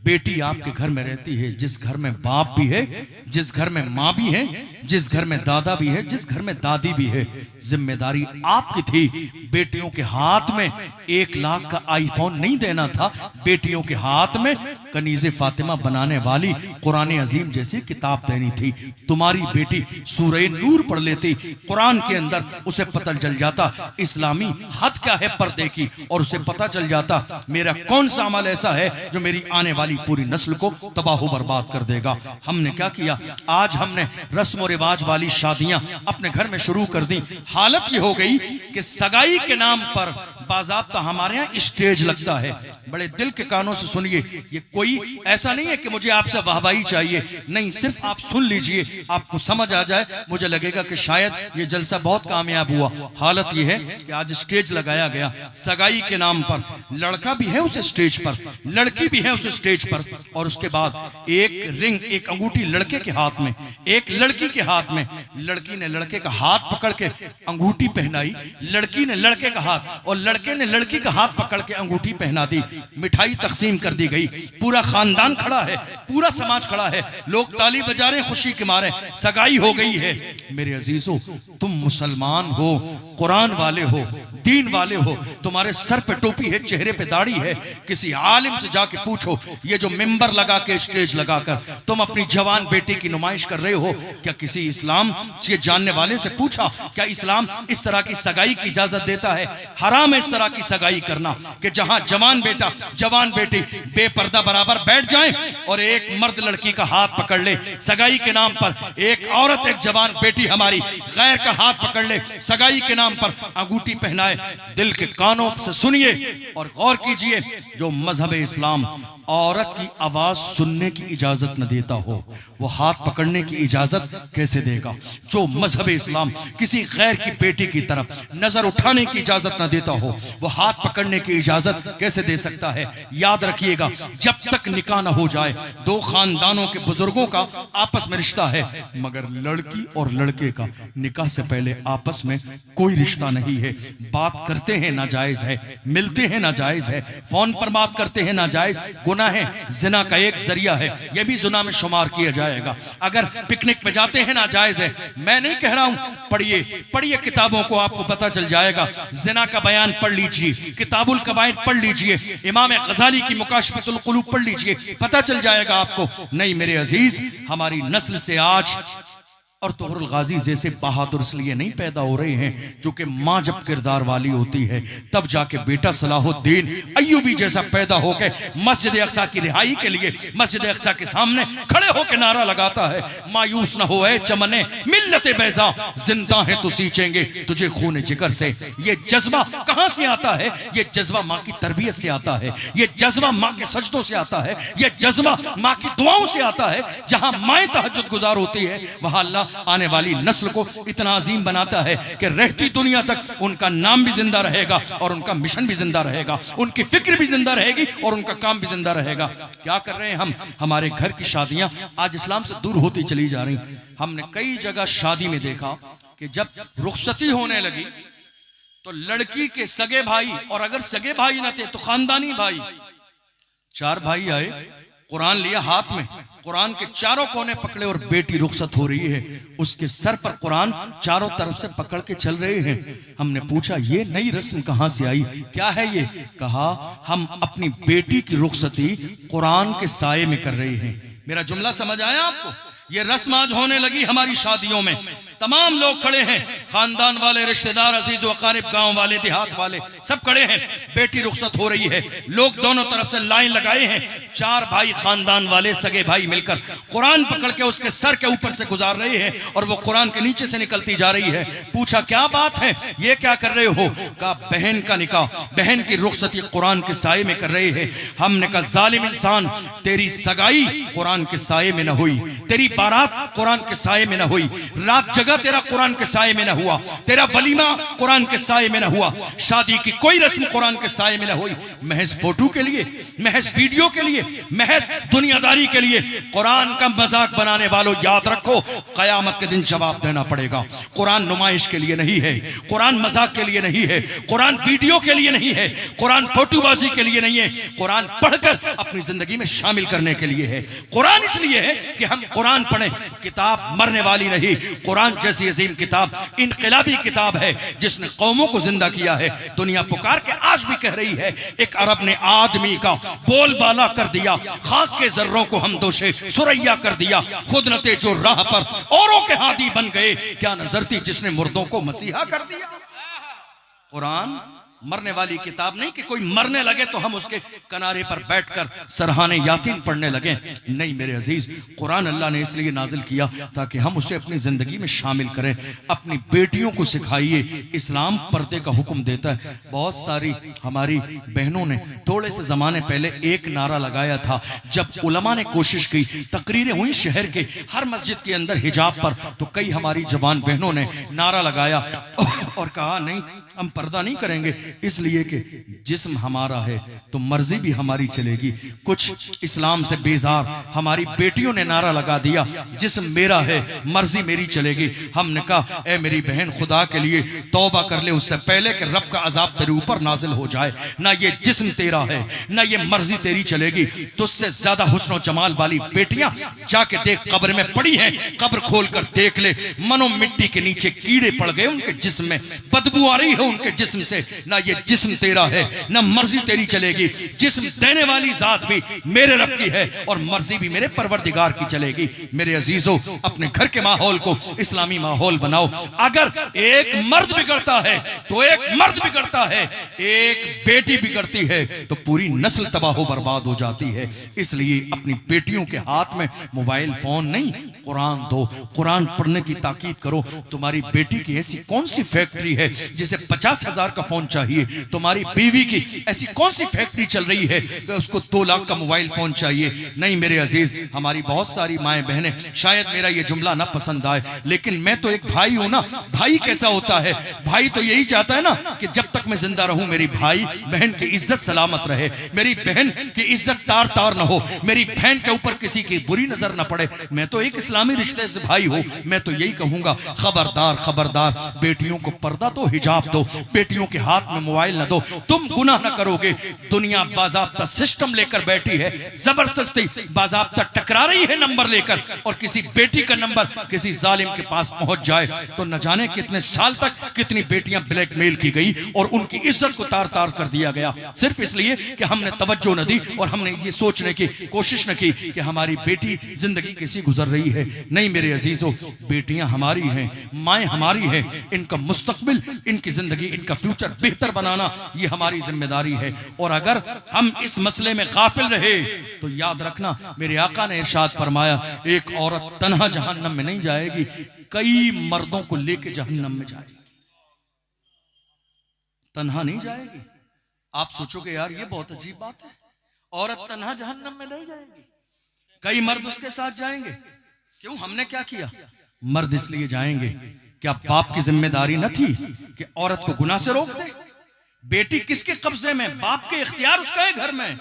बेटी आपके घर में रहती है, जिस घर में बाप भी है, जिस घर में माँ भी है, जिस घर में दादा भी है, जिस घर में दादी भी है, जिम्मेदारी आपकी थी। बेटियों के हाथ में 1 लाख का आईफोन नहीं देना था, बेटियों के हाथ में कनीज़े फातिमा बनाने वाली कुरान अजीम जैसी किताब देनी थी। तुम्हारी बेटी सूरह नूर पढ़ लेती, कुरान के अंदर उसे पता चल जाता इस्लामी हद क्या है पर्दे की, और उसे पता चल जाता मेरा कौन सा अमल ऐसा है जो मेरी आने वाली पूरी नस्ल को तबाह बर्बाद कर देगा। हमने क्या किया? आज हमने रस्म और रिवाज वाली शादियां अपने घर में शुरू कर दी। हालत ये हो गई कि सगाई के नाम पर बाज़ाब्ता हमारे यहाँ स्टेज लगता है। बड़े दिल के कानों से सुनिए, ये कोई ऐसा नहीं है कि मुझे आपसे वाहवाही चाहिए, नहीं, सिर्फ आप सुन लीजिए, आपको समझ आ जाए, मुझे लगेगा कि शायद ये जलसा बहुत कामयाब हुआ। हालत ये है कि आज स्टेज लगाया गया सगाई के नाम पर, लड़का भी है उस स्टेज पर, लड़की भी है उस स्टेज पर, और उसके बाद एक रिंग, एक अंगूठी लड़के के हाथ में, एक लड़की के हाथ में। लड़की ने लड़के का हाथ पकड़ के अंगूठी पहनाई, लड़की ने लड़के का हाथ, और लड़के ने लड़की का हाथ पकड़ के अंगूठी पहना दी। मिठाई तकसीम कर दी गई, पूरा खानदान खड़ा है, पूरा समाज खड़ा है, लोग ताली बजा रहे हैं खुशी के मारे, सगाई हो गई है। मेरे अजीजों, तुम मुसलमान हो, कुरान वाले हो, दीन वाले हो, तुम्हारे सर पे टोपी है, चेहरे पे दाढ़ी है, किसी आलिम से जाके पूछो, ये जो मिंबर लगा के स्टेज लगाकर तुम अपनी जवान बेटी की नुमाइश कर रहे हो, क्या किसी इस्लाम के जानने वाले से पूछा क्या इस्लाम इस तरह की सगाई की इजाजत देता है? हराम है इस तरह की सगाई करना कि जहां जवान बेटा जवान बेटी बेपर्दा बराबर बैठ जाएं और एक मर्द लड़की का हाथ पकड़ ले सगाई के नाम पर, एक औरत एक जवान बेटी हमारी गैर का हाथ पकड़ ले सगाई के नाम पर, अंगूठी पहनाए। दिल के कानों से सुनिए और गौर कीजिए, जो मजहब इस्लाम औरत की आवाज सुनने की इजाजत न देता हो, वो हाथ पकड़ने की इजाजत कैसे देगा? जो मजहब इस्लाम किसी गैर की बेटी की तरफ नजर उठाने की इजाजत न देता हो, वो हाथ पकड़ने की इजाजत कैसे दे सकता है? याद रखिएगा, जब तक निकाह न हो जाए, 2 खानदानों के बुजुर्गों का आपस में रिश्ता है, मगर लड़की और लड़के का निकाह से पहले आपस में कोई रिश्ता नहीं है। बात करते हैं नाजायज है, मिलते हैं नाजायज है, फोन पर बात करते हैं नाजायज, गुनाह है, जिना का एक जरिया है, यह भी जुना में शुमार किया जाएगा। अगर पिकनिक पे जाते हैं नाजायज है, मैं नहीं कह रहा हूं, पढ़िए किताबों को, आपको पता चल जाएगा। जिना का बयान पढ़ लीजिए, किताबुल कबाइर पढ़ लीजिए, इमाम गजाली की मुकाशफतुल कुलूब पढ़ लीजिए, पता चल जाएगा आपको। नहीं मेरे अजीज, हमारी नस्ल से आज और तोहरुल गाजी जैसे बहादुर इसलिए नहीं पैदा हो रहे हैं क्योंकि माँ जब किरदार वाली होती है तब जाके बेटा सलाहुद्दीन अय्यूबी जैसा पैदा होकर मस्जिद अक्सा की रिहाई के लिए मस्जिद अक्सा के सामने खड़े होकर नारा लगाता है, मायूस न हो चमने मिल्लते बैजा, जिंदा है तो सींचेंगे तुझे खून जिगर से। ये जज्बा कहां से आता है? ये जज्बा माँ की तरबियत से आता है, ये जज्बा माँ के सजदों से आता है, ये जज्बा माँ की दुआओं से आता है। जहां माएँ तहज्जुद गुजार होती है वहां अल्लाह आने वाली नस्ल को इतना अजीम बनाता है कि रहती दुनिया तक उनका नाम भी जिंदा रहेगा और उनका मिशन भी जिंदा रहेगा, उनकी फिक्र भी जिंदा रहेगी और उनका काम भी जिंदा रहेगा। क्या कर रहे हैं हम? हमारे घर की शादियां आज इस्लाम से दूर होती चली जा रही। हमने कई जगह शादी में देखा कि जब रुखसती होने लगी तो लड़की के सगे भाई, और अगर सगे भाई न थे तो खानदानी भाई, 4 भाई आए, कुरान लिया हाथ में, कुरान के चारों कोने पकड़े और बेटी रुखसत हो रही है, उसके सर पर कुरान चारों तरफ से पकड़ के चल रहे हैं। हमने पूछा ये नई रस्म कहां से आई, क्या है ये? कहा हम अपनी बेटी की रुखसती कुरान के साये में कर रहे हैं। मेरा जुमला समझ आया आपको? ये रस्म आज होने लगी हमारी शादियों में। तमाम लोग खड़े हैं, खानदान वाले, रिश्तेदार, अजीज व अकारिब, गांव वाले, देहात वाले, सब खड़े हैं। बेटी रुखसत हो रही है, लोग दोनों तरफ से लाइन लगाए हैं। 4 भाई खानदान वाले सगे भाई मिलकर कुरान पकड़ के उसके सर के ऊपर से गुजार रहे हैं और वो कुरान के नीचे से निकलती जा रही है। पूछा क्या बात है, ये क्या कर रहे हो? कहा बहन का निकाह, बहन की रुखसती कुरान के साये में कर रहे हैं। हमने कहा जालिम इंसान, तेरी सगाई कुरान के साये में न हुई, तेरी बारात कुरान के साये में न हुई, रात जगह तेरा कुरान के साये में न हुआ, तेरा वलीमा कुरान के साये में न हुआ, शादी की कोई रस्म कुरान के साये में न हुई। महज फोटो के लिए, महज वीडियो के लिए, महज दुनियादारी के लिए कुरान का मजाक बनाने वालों, याद रखो कयामत के दिन जवाब देना पड़ेगा। कुरान नुमाइश के लिए नहीं है, कुरान मजाक के लिए नहीं है, कुरान वीडियो के लिए नहीं है, कुरान फोटोबाजी के लिए नहीं है, कुरान पढ़कर अपनी जिंदगी में शामिल करने के लिए है। कुरान इसलिए है कि हम कुरान पढ़ें। किताब मरने वाली नहीं, कुरान जैसी अजीम किताब इनकलाबी किताब है जिसने कौमों को जिंदा किया है। दुनिया पुकार के आज भी कह रही है, एक अरब ने आदमी का बोलबाला कर दिया, खाक के जर्रों को हम दोषे सुरैया कर दिया, खुद न थे जो राह पर औरों के हादी बन गए, क्या नजर थी जिसने मुर्दों को मसीहा कर दिया। कुरान मरने वाली किताब नहीं कि कोई मरने लगे तो हम उसके किनारे पर बैठकर सरहाने यासीन पढ़ने लगे। नहीं मेरे अजीज, कुरान अल्लाह ने इसलिए नाजिल किया ताकि हम उसे अपनी जिंदगी में शामिल करें। अपनी बेटियों को सिखाइए, इस्लाम पर्दे का हुक्म देता है। बहुत सारी हमारी बहनों ने थोड़े से जमाने पहले एक नारा लगाया था, जब उलमा ने कोशिश की, तकरीरें हुई शहर के हर मस्जिद के अंदर हिजाब पर, तो कई हमारी जवान बहनों ने नारा लगाया और कहा नहीं हम पर्दा नहीं करेंगे, इसलिए कि जिस्म हमारा है तो मर्जी भी हमारी चलेगी। कुछ इस्लाम से बेजार हमारी बेटियों ने नारा लगा दिया, जिस्म मेरा है मर्जी मेरी चलेगी। हमने कहा ए मेरी बहन, खुदा के लिए तौबा कर ले उससे पहले कि रब का अजाब तेरे ऊपर नाजिल हो जाए। ना ये जिस्म तेरा है, ना ये मर्जी तेरी चलेगी। तुझसे ज्यादा हुस्न और जमाल वाली बेटियां जाके देख, कब्र में पड़ी हैं, कब्र खोल कर देख ले, मनो मिट्टी के नीचे कीड़े पड़ गए उनके जिस्म में, बदबू आ रही है उनके जिस्म से। ना ये जिस्म तेरा है, ना मर्जी तेरी चलेगी। जिस्म देने वाली जात भी मेरे रब की है और मर्जी भी मेरे परवरदिगार की चलेगी। मेरे अजीजों, अपने घर के माहौल को इस्लामी माहौल बनाओ। अगर एक मर्द बिगड़ता है तो एक मर्द बिगड़ता है, एक बेटी बिगड़ती है तो पूरी नस्ल तबाह बर्बाद हो जाती है। इसलिए अपनी बेटियों के हाथ में मोबाइल फोन नहीं, कुरान दो, कुरान पढ़ने की ताकीद करो। तुम्हारी बेटी की ऐसी कौन सी फैक्ट्री है जिसे 50,000 का फोन चाहिए? तुम्हारी बीवी की ऐसी कौन सी फैक्ट्री चल रही है कि उसको 2 लाख का मोबाइल फोन चाहिए? नहीं मेरे अजीज, हमारी बहुत सारी माएं बहनें, शायद मेरा ये जुमला ना पसंद आए, लेकिन मैं तो एक भाई हूं ना। भाई कैसा होता है? भाई तो यही चाहता है ना कि जब तक मैं जिंदा रहूं मेरी भाई बहन की इज्जत सलामत रहे, मेरी बहन की इज्जत तार तार ना हो, मेरी बहन के ऊपर किसी की बुरी नजर ना पड़े। मैं तो एक इस्लामी रिश्ते से भाई हूं, मैं तो यही कहूंगा, खबरदार खबरदार, बेटियों को पर्दा दो, हिजाब दो, बेटियों के हाथ में मोबाइल न दो। तुम गुनाह न करोगे। दुनिया बाज़ाब्ता सिस्टम लेकर बैठी है, जबरदस्ती बाज़ाब्ता टकरा रही है नंबर लेकर, और किसी बेटी का नंबर किसी जालिम के पास पहुंच जाए तो न जाने कितने साल तक कितनी बेटियां ब्लैकमेल की गई और उनकी इज्जत को तार तार कर दिया गया, सिर्फ इसलिए कि हमने तवज्जो न दी और हमने ये सोचने की कोशिश न की कि हमारी बेटी जिंदगी कैसी गुजर रही है। नहीं मेरे अजीजों, बेटियां हमारी हैं, माएँ हमारी हैं, इनका मुस्तकबिल, इनकी जिंदगी, इनका फ्यूचर बेहतर बनाना ये हमारी जिम्मेदारी है। और अगर हम इस मसले में गाफिल रहे तो याद रखना, मेरे आका ने इरशाद फरमाया, एक औरत तन्हा जहन्नम में नहीं जाएगी, कई मर्दों को लेके जहन्नम में जाएगी, तन्हा नहीं जाएगी। आप सोचोगे यार ये बहुत अजीब बात है, औरत तन्हा जहन्नम में नहीं जाएगी, कई मर्द उसके साथ जाएंगे। क्यों? हमने क्या किया? मर्द इसलिए जाएंगे, क्या बाप की जिम्मेदारी न थी कि औरत को गुनाह से रोक दे? बेटी किसके कब्जे में? बाप के इख्तियार उसका है घर में,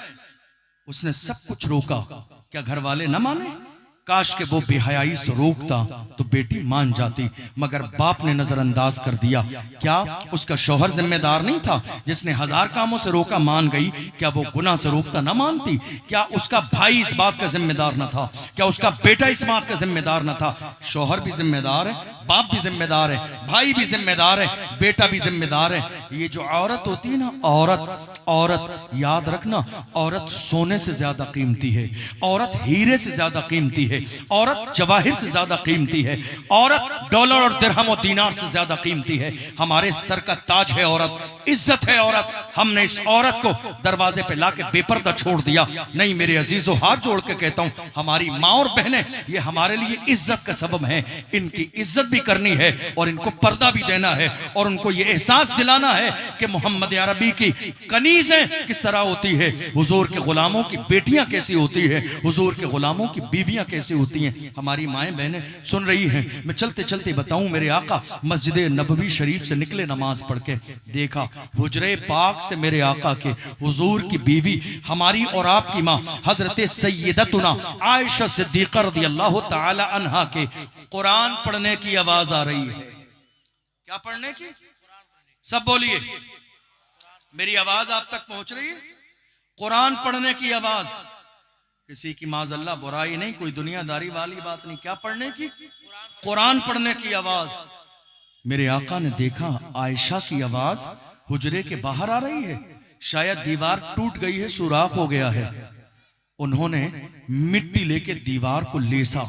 उसने सब कुछ रोका, क्या घर वाले न माने? काश के वो बेहयाई से रोकता तो बेटी मान जाती, मगर बाप ने नजरअंदाज कर दिया। क्या उसका शौहर जिम्मेदार नहीं था जिसने 1000 कामों से रोका, मान गई? क्या वो गुनाह से रोकता न मानती? क्या उसका भाई इस बात का जिम्मेदार न था? क्या उसका बेटा इस बात का जिम्मेदार न था? शौहर भी जिम्मेदार है, बाप भी जिम्मेदार है, भाई भी जिम्मेदार है, बेटा भी जिम्मेदार है। ये जो औरत होती है ना, औरत याद रखना, औरत सोने से ज्यादा कीमती है, औरत हीरे से ज्यादा कीमती है, औरत जवाहिर से ज्यादा कीमती है, औरत डॉलर और दिरहम और दीनार से ज्यादा कीमती है। हमारे सर का ताज है औरत, इज्जत है औरत। हमने इस औरत को दरवाजे पे लाके बेपर्दा छोड़ दिया। नहीं मेरे अजीजों, हाथ जोड़ के कहता हूं, हमारी माँ और बहनें ये हमारे लिए इज्जत का सबब है। इनकी इज्जत भी करनी है और इनको पर्दा भी देना है और उनको ये एहसास दिलाना है कि मोहम्मद अरबी की कनीज़ें किस तरह होती है, हुजूर के गुलामों की बेटियां कैसी होती है, हुजूर के गुलामों की बीवियां कैसी होती हैं। हमारी माएँ बहनें सुन रही हैं। मैं चलते चलते बताऊं, मेरे आका मस्जिद नबवी शरीफ से निकले नमाज पढ़ के, देखा हुजरे पाक से मेरे आका के हुजूर की बीवी, हमारी और आपकी माँ हजरत सैयदतुना आयशा सिद्दीक़ा रज़ियल्लाहु ताला अन्हा के कुरान पढ़ने की आवाज आ रही है। क्या पढ़ने की? सब बोलिए, मेरी आवाज आप तक पहुंच रही है? कुरान पढ़ने की आवाज। किसी की माज़अल्लाह बुराई नहीं, कोई दुनियादारी वाली बात नहीं। क्या पढ़ने की? कुरान पढ़ने की आवाज। मेरे आका ने देखा आयशा की आवाज हुजरे के बाहर आ रही है, शायद दीवार टूट गई है, सुराख हो गया है। उन्होंने मिट्टी लेके दीवार को लेसा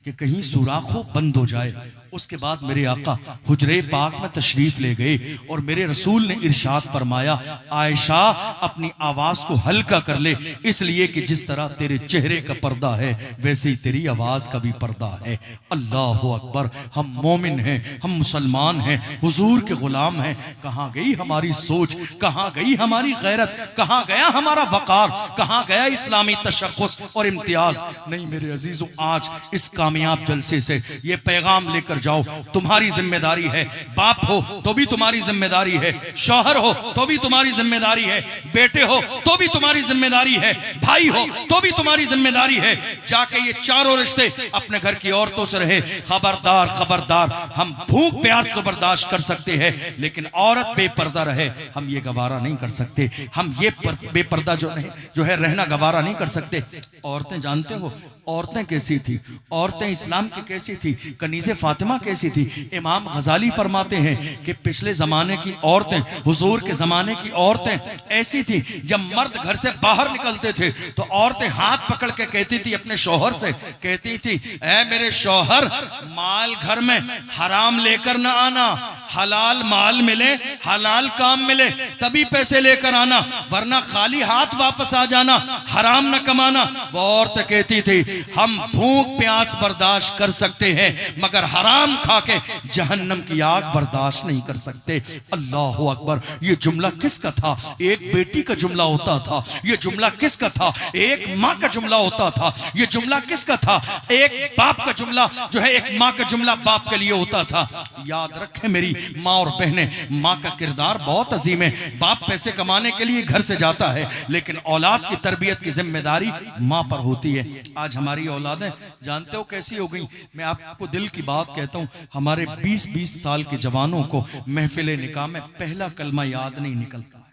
कि कहीं सुराख हो, बंद हो जाए। उसके बाद मेरे आका हुजरे पाक में तशरीफ ले गए और मेरे रसूल ने इरशाद फरमाया, आयशा अपनी आवाज को हल्का कर ले, इसलिए कि जिस तरह तेरे चेहरे का पर्दा है वैसे ही तेरी आवाज का भी पर्दा है। अल्लाह अकबर। हम मोमिन हैं, हम मुसलमान हैं, हुजूर के गुलाम हैं। कहाँ गई हमारी सोच, कहाँ गई हमारी गैरत, कहाँ गया हमारा वकार, कहाँ गया इस्लामी तशख्खुस और इम्तियाज? नहीं मेरे अजीजों, आज इस कामयाब जलसे से ये पैगाम लेकर जाओ, तुम्हारी जिम्मेदारी है। बाप हो तो भी तुम्हारी जिम्मेदारी है, शौहर हो तो भी तुम्हारी जिम्मेदारी है, बेटे हो तो भी तुम्हारी जिम्मेदारी है, भाई हो तो भी तुम्हारी जिम्मेदारी है। जाके ये चारों रिश्ते अपने घर की औरतों से रहे। खबरदार खबरदार, हम भूख प्यास तो बर्दाश्त कर सकते हैं, लेकिन औरत बेपर्दा रहे हम ये गवारा नहीं कर सकते। हम ये बेपर्दा जो है रहना गवारा नहीं कर सकते। औरतें जानते हो औरतें कैसी थी? औरतें इस्लाम की कैसी थी? कनीज़े फातिमा कैसी थी? इमाम गजाली फरमाते हैं कि पिछले जमाने की औरतें, हुजूर के जमाने की औरतें ऐसी थी, जब मर्द घर से बाहर निकलते थे तो औरतें हाथ पकड़ के कहती थी अपने शौहर से, कहती थी, ऐ मेरे शौहर, माल घर में हराम लेकर ना आना, हलाल माल मिले, हलाल काम मिले तभी पैसे लेकर आना, वरना खाली हाथ वापस आ जाना, हराम न कमाना। वो औरत कहती थी, हम भूख प्यास बर्दाश्त कर सकते हैं मगर हराम खा के जहन्नम की आग बर्दाश्त नहीं कर सकते। अल्लाह अकबर। ये जुमला किसका था? एक बेटी का जुमला होता था। ये जुमला किसका था? एक माँ का जुमला होता था। ये जुमला किसका था? एक बाप का जुमला जो है, एक माँ का जुमला बाप के लिए होता था। याद रखें मेरी माँ और बहनें, माँ का किरदार बहुत अजीम है। बाप पैसे कमाने के लिए घर से जाता है, लेकिन औलाद की तरबियत की जिम्मेदारी माँ पर होती है। आज हमारी औलादें जानते हो कैसी हो गई? मैं आपको दिल की बात कहता हूं, हमारे 20-20 साल के जवानों को महफिल निकाह में पहला कलमा याद नहीं निकलता है।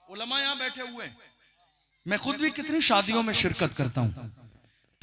उलमा यहां बैठे हुए हैं, मैं खुद भी कितनी शादियों में शिरकत करता हूं,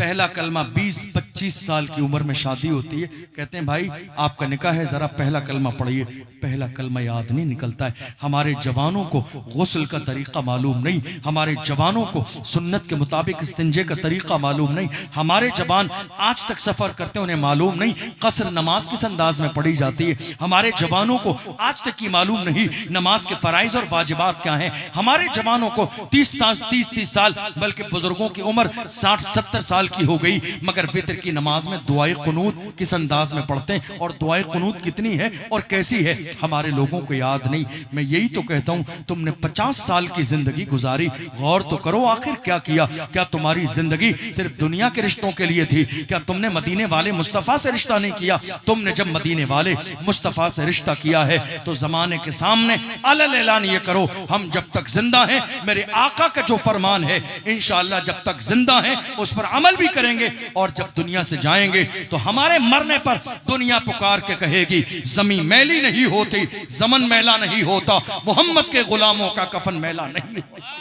पहला कलमा 20-25 साल की उम्र में शादी होती है, कहते हैं भाई आपका निकाह है, जरा पहला कलमा पढ़िए। पहला कलमा याद नहीं निकलता है। हमारे जवानों को गुस्ल का तरीका मालूम नहीं, हमारे जवानों को सुन्नत के मुताबिक इस्तिंजे का तरीका मालूम नहीं, हमारे जवान आज तक सफर करते हैं उन्हें मालूम नहीं कसर नमाज किस अंदाज में पढ़ी जाती है, हमारे जवानों को आज तक की मालूम नहीं नमाज के फराइज और वाजिबात क्या हैं, हमारे जवानों को 30 साल बल्कि बुजुर्गों की उम्र 60-70 साल की हो गई, मगर वितर की नमाज में दुआए कुनूत किस अंदाज में पढ़ते हैं और दुआए कुनूत कितनी है और कैसी है हमारे लोगों को याद नहीं। मैं यही तो कहता हूं, तुमने 50 साल की जिंदगी गुजारी, गौर तो करो आखिर क्या किया। क्या तुम्हारी जिंदगी सिर्फ दुनिया के रिश्तों के लिए थी? क्या तुमने मदीने वाले मुस्तफा से रिश्ता नहीं किया? तुमने जब मदीने वाले मुस्तफा से रिश्ता किया है तो जमाने के सामने अलल ऐलान ये करो, हम जब तक जिंदा हैं मेरे आका का जो फरमान है इंशाअल्लाह जब तक जिंदा हैं उस पर अमल भी करेंगे, और जब दुनिया से जाएंगे तो हमारे मरने पर दुनिया पुकार के कहेगी जमीन मैली नहीं होती, जमन मैला नहीं होता, मोहम्मद के गुलामों का कफन मैला नहीं होता।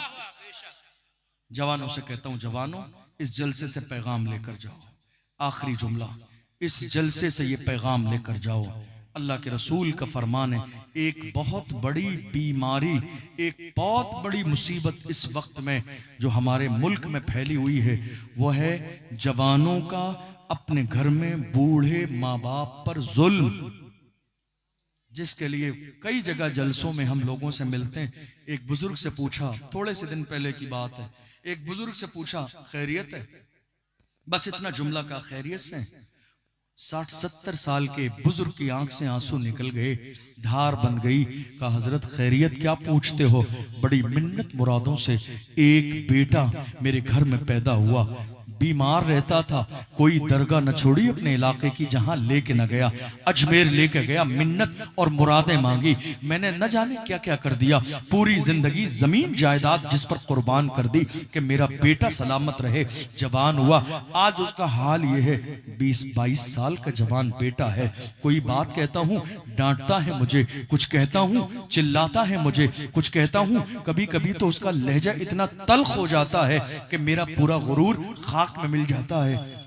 जवानों से कहता हूं, जवानों इस जलसे से पैगाम लेकर जाओ, आखिरी जुमला, इस जलसे से ये पैगाम लेकर जाओ। अल्लाह के रसूल का फरमान है, एक बहुत बड़ी बीमारी, एक बहुत बड़ी मुसीबत इस वक्त में जो हमारे मुल्क में फैली हुई है वो है जवानों का अपने घर में बूढ़े माँ बाप पर जुल्म, जिसके लिए कई जगह जलसों में हम लोगों से मिलते हैं। एक बुजुर्ग से पूछा, थोड़े से दिन पहले की बात है, एक बुजुर्ग से पूछा खैरियत है? बस इतना जुमला का खैरियत से। 60-70 साल के बुजुर्ग की आंख से आंसू निकल गए, धार बन गई। कहा हजरत खैरियत क्या पूछते हो? बड़ी मिन्नत मुरादों से एक बेटा मेरे घर में पैदा हुआ, बीमार रहता था, कोई दरगाह न छोड़ी अपने इलाके की जहां लेके न गया, अजमेर लेके गया, मिन्नत और मुरादें मांगी, मैंने न जाने क्या क्या कर दिया, पूरी जिंदगी जमीन जायदाद जिस पर कुर्बान कर दी कि मेरा बेटा सलामत रहे। जवान हुआ, आज उसका हाल ये है, 20-22 साल का जवान बेटा है। कोई बात कहता हूँ डांटता है मुझे, कुछ कहता हूँ चिल्लाता है मुझे, कुछ कहता हूँ कभी कभी तो उसका लहजा इतना तल्ख हो जाता है कि मेरा पूरा गुरूर खाक में मिल जाता है।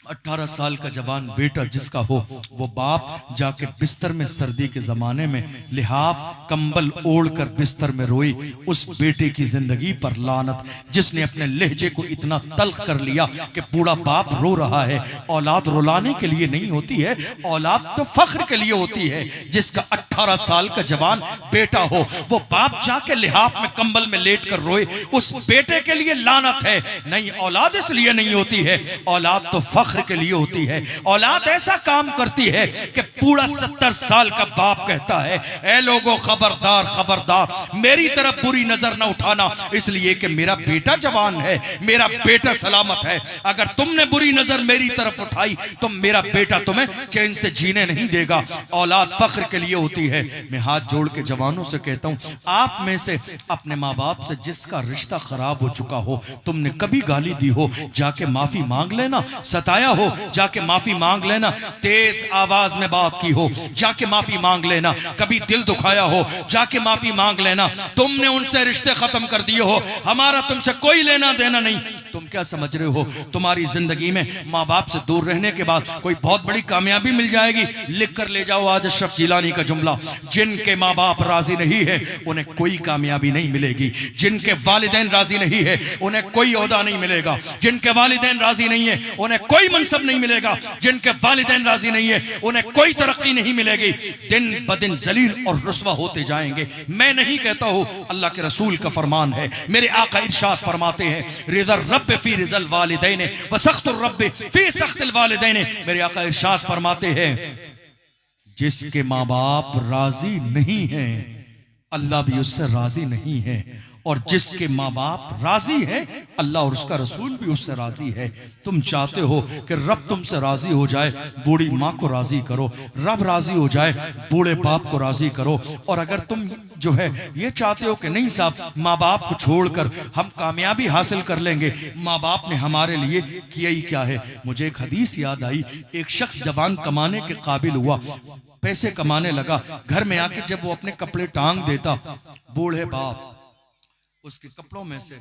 18 साल का जवान बेटा जिसका हो, वो बाप जाके बिस्तर में सर्दी के जमाने में लिहाफ कंबल ओढ़कर बिस्तर में रोई, उस बेटे की जिंदगी पर लानत जिसने अपने लहजे को इतना तल्ख कर लिया कि बूढ़ा बाप रो रहा है। औलाद रुलाने के लिए नहीं होती है, औलाद तो फख्र के लिए होती है। जिसका 18 साल का जवान बेटा हो, वो बाप जाके लिहाफ में कंबल में लेट कर रोए, उस बेटे के लिए लानत है। नहीं, औलाद इसलिए नहीं होती है, औलाद तो फख्र के लिए होती है। औलाद ऐसा काम करती है कि पूरा 70 साल का बाप कहता है, ऐ लोगों खबरदार खबरदार, मेरी तरफ बुरी नजर न उठाना, इसलिए कि मेरा बेटा जवान है, मेरा बेटा सलामत है। अगर तुमने बुरी नजर मेरी तरफ उठाई तो मेरा बेटा तुम्हें चैन से जीने नहीं देगा। औलाद फख्र के लिए होती है। मैं हाथ जोड़ के जवानों से कहता हूं, आप में से अपने माँ बाप से जिसका रिश्ता खराब हो चुका हो, तुमने कभी गाली दी हो, जाके माफी मांग लेना। सताया हो, जाके माफी मांग लेना। तेज आवाज में बात की हो, जाके माफी मांग लेना। कभी दिल दुखाया हो, जाके माफी मांग लेना। तुमने उनसे रिश्ते खत्म कर दिए हो, हमारा तुमसे कोई लेना देना नहीं। तुम क्या समझ रहे हो तुम्हारी जिंदगी में माँ बाप से दूर रहने के बाद कोई बहुत बड़ी कामयाबी मिल जाएगी? लिख कर ले जाओ आज अशरफ जिलानी का जुमला, जिनके माँ बाप राजी नहीं है उन्हें कोई कामयाबी नहीं मिलेगी। जिनके वालिदैन राजी नहीं है उन्हें कोई ओहदा नहीं मिलेगा। जिनके वालिदैन राजी नहीं है उन्हें कोई मनसब नहीं मिलेगा। जिनके वालिदैन राजी नहीं है उन्हें कोई तरक्की नहीं मिलेगी। दिन ब दिन जलील और रुस्वा होते जाएंगे। मैं नहीं कहता हूं, अल्लाह के रसूल का फरमान है। मेरे आका इरशाद फरमाते हैं, रिज़ल रब्ब फी रिज़ल वालिदैन व सख्तुर रब्ब फी सख्तिल वालिदैन। मेरे आका इरशाद फरमाते हैं, जिसके माँ बाप राजी नहीं है अल्लाह भी उससे राजी नहीं है, और जिसके माँ बाप राजी है अल्लाह और उसका रसूल भी उससे राजी है। तुम चाहते हो कि रब तुमसे राजी हो जाए, बूढ़ी माँ को राजी करो। रब राजी हो जाए, बूढ़े बाप को राजी करो। और अगर तुम जो है ये चाहते हो कि नहीं साहब, माँ बाप को छोड़कर हम कामयाबी हासिल कर लेंगे, माँ बाप ने हमारे लिए किया ही क्या है। मुझे एक हदीस याद आई, एक शख्स जवान कमाने के काबिल हुआ, पैसे कमाने लगा, घर में आके जब वो अपने कपड़े टांग देता, बूढ़े बाप उसके कपड़ों में से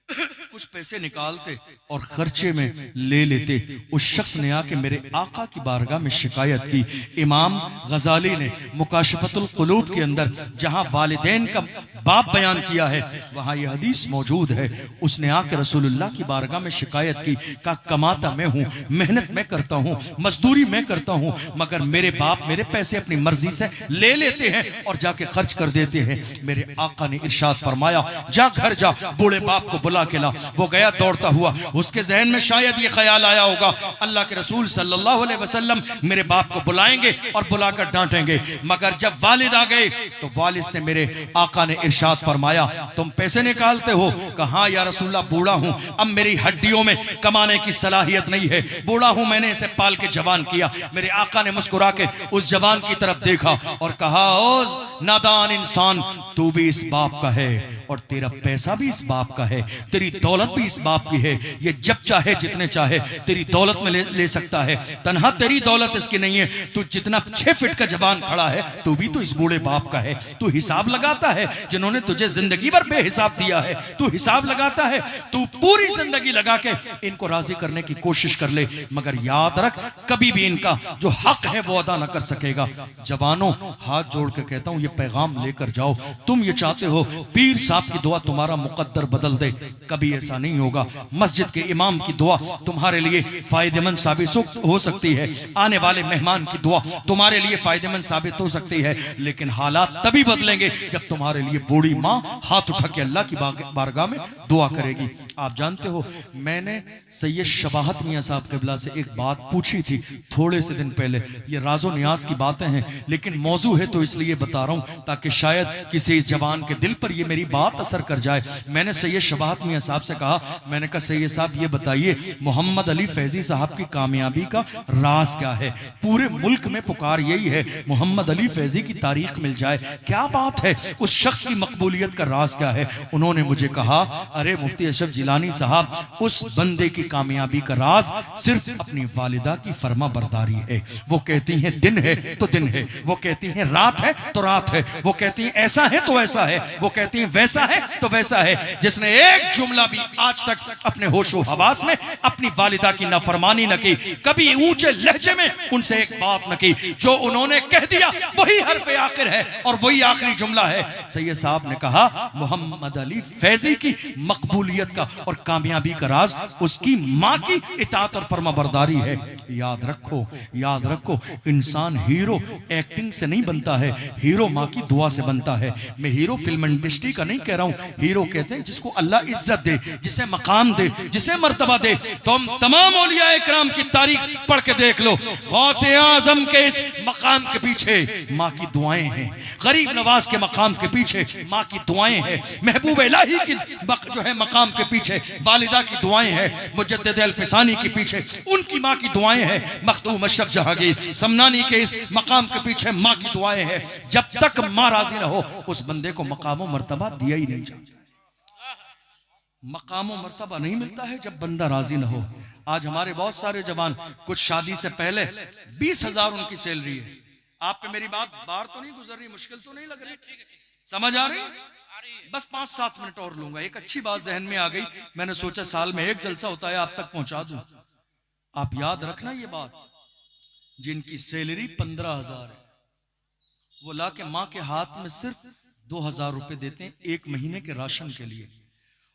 कुछ पैसे निकालते और खर्चे में ले लेते। उस शख्स ने आके मेरे आका की बारगाह में शिकायत की। इमाम गजाली ने मुकाशफतुल कुलूब के अंदर जहां वालिदैन का बाप बयान किया है वहां यह हदीस मौजूद है। उसने आके रसूलुल्लाह की बारगाह में शिकायत की, का कमाता मैं हूं, मेहनत मैं करता हूं, मजदूरी मैं करता हूं, मगर मेरे बाप मेरे पैसे अपनी मर्जी से ले लेते हैं और जाके खर्च कर देते हैं। मेरे आका ने इरशाद फरमाया, जा घर जा, बूढ़े बाप को बुला के ला। वो गया दौड़ता हुआ। उसके जहन में शायद ये ख्याल आया होगा, अल्लाह के रसूल सल्लल्लाहु अलैहि वसल्लम मेरे बाप को बुलाएंगे और बुलाकर डांटेंगे। मगर जब वालिद आ गए तो वालिद से मेरे आका ने इरशाद फरमाया, तुम पैसे निकालते हो? कहा या रसूलल्लाह, बूढ़ा हूं, अब मेरी हड्डियों में कमाने की सलाहियत नहीं है, बूढ़ा हूं, मैंने इसे पाल के जवान किया। मेरे आका ने मुस्कुरा के उस जवान की तरफ देखा और कहा, ओ नादान इंसान, तू भी इस बाप का है और तेरा पैसा भी इस बाप का है, तेरी दौलत भी इस बाप की है। ये जब चाहे जितने चाहे तेरी दौलत में ले सकता है। तन्हा तेरी दौलत इसकी नहीं है, तू जितना 6 फीट का जवान खड़ा है तू भी तो इस बूढ़े बाप का है। तू हिसाब लगाता है, जिन्होंने तुझे जिंदगी भर बेहिसाब दिया है, तू हिसाब लगाता है। तू पूरी जिंदगी लगा के इनको राजी करने की कोशिश कर ले, मगर याद रख कभी भी इनका जो हक है वो अदा न कर सकेगा। जवानों, हाथ जोड़ के कहता हूं, ये पैगाम लेकर जाओ। तुम ये चाहते हो पीर साहब की दुआ तुम्हारा मुकद्दर बदल दे, कभी ऐसा नहीं होगा। मस्जिद के इमाम की दुआ तुम्हारे लिए फायदेमंद साबित हो सकती है, आने वाले मेहमान की दुआ तुम्हारे लिए फायदेमंद साबित हो सकती है, लेकिन हालात तभी बदलेंगे जब तुम्हारे लिए बूढ़ी माँ हाथ उठा के अल्लाह की बारगाह में दुआ करेगी। आप जानते हो, मैंने सैयद शबाहत मियां साहब क़िबला से एक बात पूछी थी थोड़े से दिन पहले। ये राजो नियाज की बातें हैं, लेकिन मौजू है तो इसलिए बता रहा हूं ताकि शायद किसी जवान के दिल पर ये मेरी बात असर कर जाए। मैंने सैयद शबाहत मियां साहब से कहा, मैंने कहा सैयद साहब ये बताइए, मोहम्मद अली फैजी साहब की कामयाबी का राज क्या है? पूरे मुल्क में पुकार यही है, मोहम्मद अली फैजी की तारीख मिल जाए। क्या बात है, उस शख्स की मकबूलियत का राज क्या है? उन्होंने मुझे कहा, अरे मुफ्ती अशरफ जिलानी साहब, उस बंदे की कामयाबी का राज सिर्फ अपनी वालिदा की फर्मा बरदारी है। वो कहती हैं दिन है तो दिन है, वो कहती हैं रात है तो रात है, वो कहती हैं ऐसा है तो ऐसा है, वो कहती हैं वैसा है तो वैसा है। जिसने एक जुमला भी आज तक अपने होशो हवास में अपनी वालिदा की नाफरमानी न की, कभी ऊंचे लहजे में उनसे एक बात न की, जो उन्होंने कह दिया वही हरफ आखिर है और वही आखिरी जुमला है। सैयद साहब ने कहा, मोहम्मद अली फैजी की मकबूलियत का और कामयाबी का राज उसकी माँ की इताअत और फर्माबरदारी है। याद रखो, याद रखो, इंसान हीरो एक्टिंग से नहीं बनता है, हीरो माँ की दुआ से बनता है। मैं हीरो फिल्म इंडस्ट्री का नहीं कह रहा हूं, हीरो कहते हैं जिसको अल्लाह इज्जत दे, जिसे मकाम दे, जिसे मर्तबा दे। तुम तमाम औलिया इकराम की तारीख पढ़ के देख लो, गौसे आजम के इस मकाम के पीछे माँ की दुआएं हैं, गरीब नवाज के मकाम के पीछे माँ की दुआएं हैं, महबूब इलाही की जो है मकाम के पीछे वालिदा की दुआएं हैं, मुजद्दिद अल-फिसानी के पीछे उनकी माँ की दुआएं हैं, मखदूम अशरफ जहांगीर समनानी के इस मकाम के पीछे माँ की दुआएं हैं। जब तक माँ राजी न हो उस बंदे को मकाम और मर्तबा दिया ही नहीं जाता। मकाम और मर्तबा नहीं मिलता है जब बंदा राजी न हो। आज हमारे बहुत सारे जवान, कुछ शादी से पहले 20,000 उनकी सैलरी है। आप पे मेरी बात बार तो नहीं गुजर रही, मुश्किल तो नहीं लग रही, समझ आ रही? बस 5-7 मिनट और लूंगा। एक अच्छी बात जहन में आ गई, मैंने सोचा साल में एक जलसा होता है आप तक पहुंचा दूं। आप याद रखना ये बात, जिनकी सैलरी 15,000 है वो ला के माँ के हाथ में सिर्फ 2,000 रुपए देते हैं एक महीने के राशन के लिए।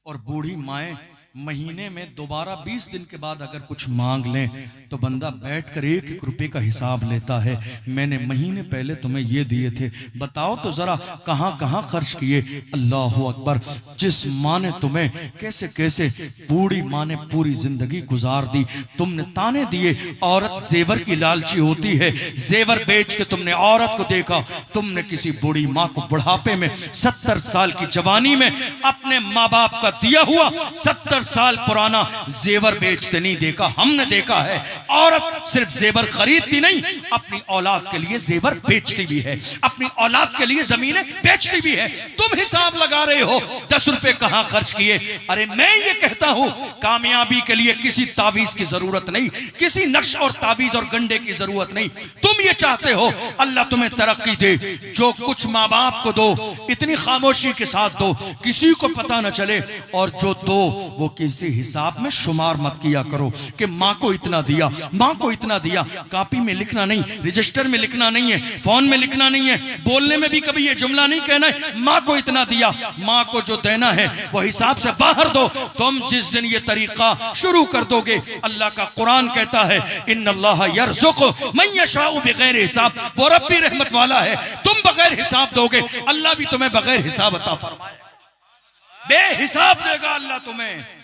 और बूढ़ी माएं महीने में दोबारा 20 दिन के बाद अगर कुछ मांग लें तो बंदा बैठकर 1-1 रुपए का हिसाब लेता है। मैंने महीने पहले तुम्हें ये दिए थे, बताओ तो जरा कहां कहां खर्च किए। अल्लाह अकबर, जिस माँ ने तुम्हें कैसे कैसे, बूढ़ी माँ ने पूरी जिंदगी गुजार दी, तुमने ताने दिए औरत जेवर की लालची होती है, जेवर बेच के तुमने औरत को देखा। तुमने किसी बूढ़ी माँ को बुढ़ापे में 70 साल की जवानी में अपने माँ बाप का दिया हुआ 70 साल पुराना जेवर बेचते नहीं देखा। हमने देखा है औरत सिर्फ जेवर खरीदती नहीं, अपनी औलाद के लिए जेवर बेचती भी है, अपनी औलाद के लिए जमीनें बेचती भी है। तुम हिसाब लगा रहे हो 10 रुपए कहां खर्च किए। अरे मैं ये कहता हूं, कामयाबी के लिए किसी तावीज की जरूरत नहीं, किसी नक्श और तावीज और गंडे की जरूरत नहीं। तुम तुम ये चाहते हो अल्लाह तुम्हें तरक्की दे, जो कुछ माँ बाप को दो इतनी खामोशी के साथ दो, किसी को पता न चले, और जो दो वो किसी हिसाब में शुमार मत किया करो कि माँ को इतना दिया, माँ को इतना दिया। कॉपी में लिखना नहीं, रजिस्टर में लिखना नहीं है, फोन में लिखना नहीं है, बोलने में भी कभी ये जुमला नहीं कहना है माँ को इतना दिया। माँ को जो देना है वो हिसाब से बाहर दो। तुम जिस दिन ये तरीका शुरू कर दोगे, अल्लाह का कुरान कहता है इन्नल्लाह यर्ज़ुक़ु मन यशाउ बिगैर हिसाब, वो रब्बी रहमत वाला है, तुम बगैर हिसाब दोगे अल्लाह भी तुम्हें बगैर हिसाब अता फरमाएगा, बेहिसाब देगा अल्लाह तुम्हें।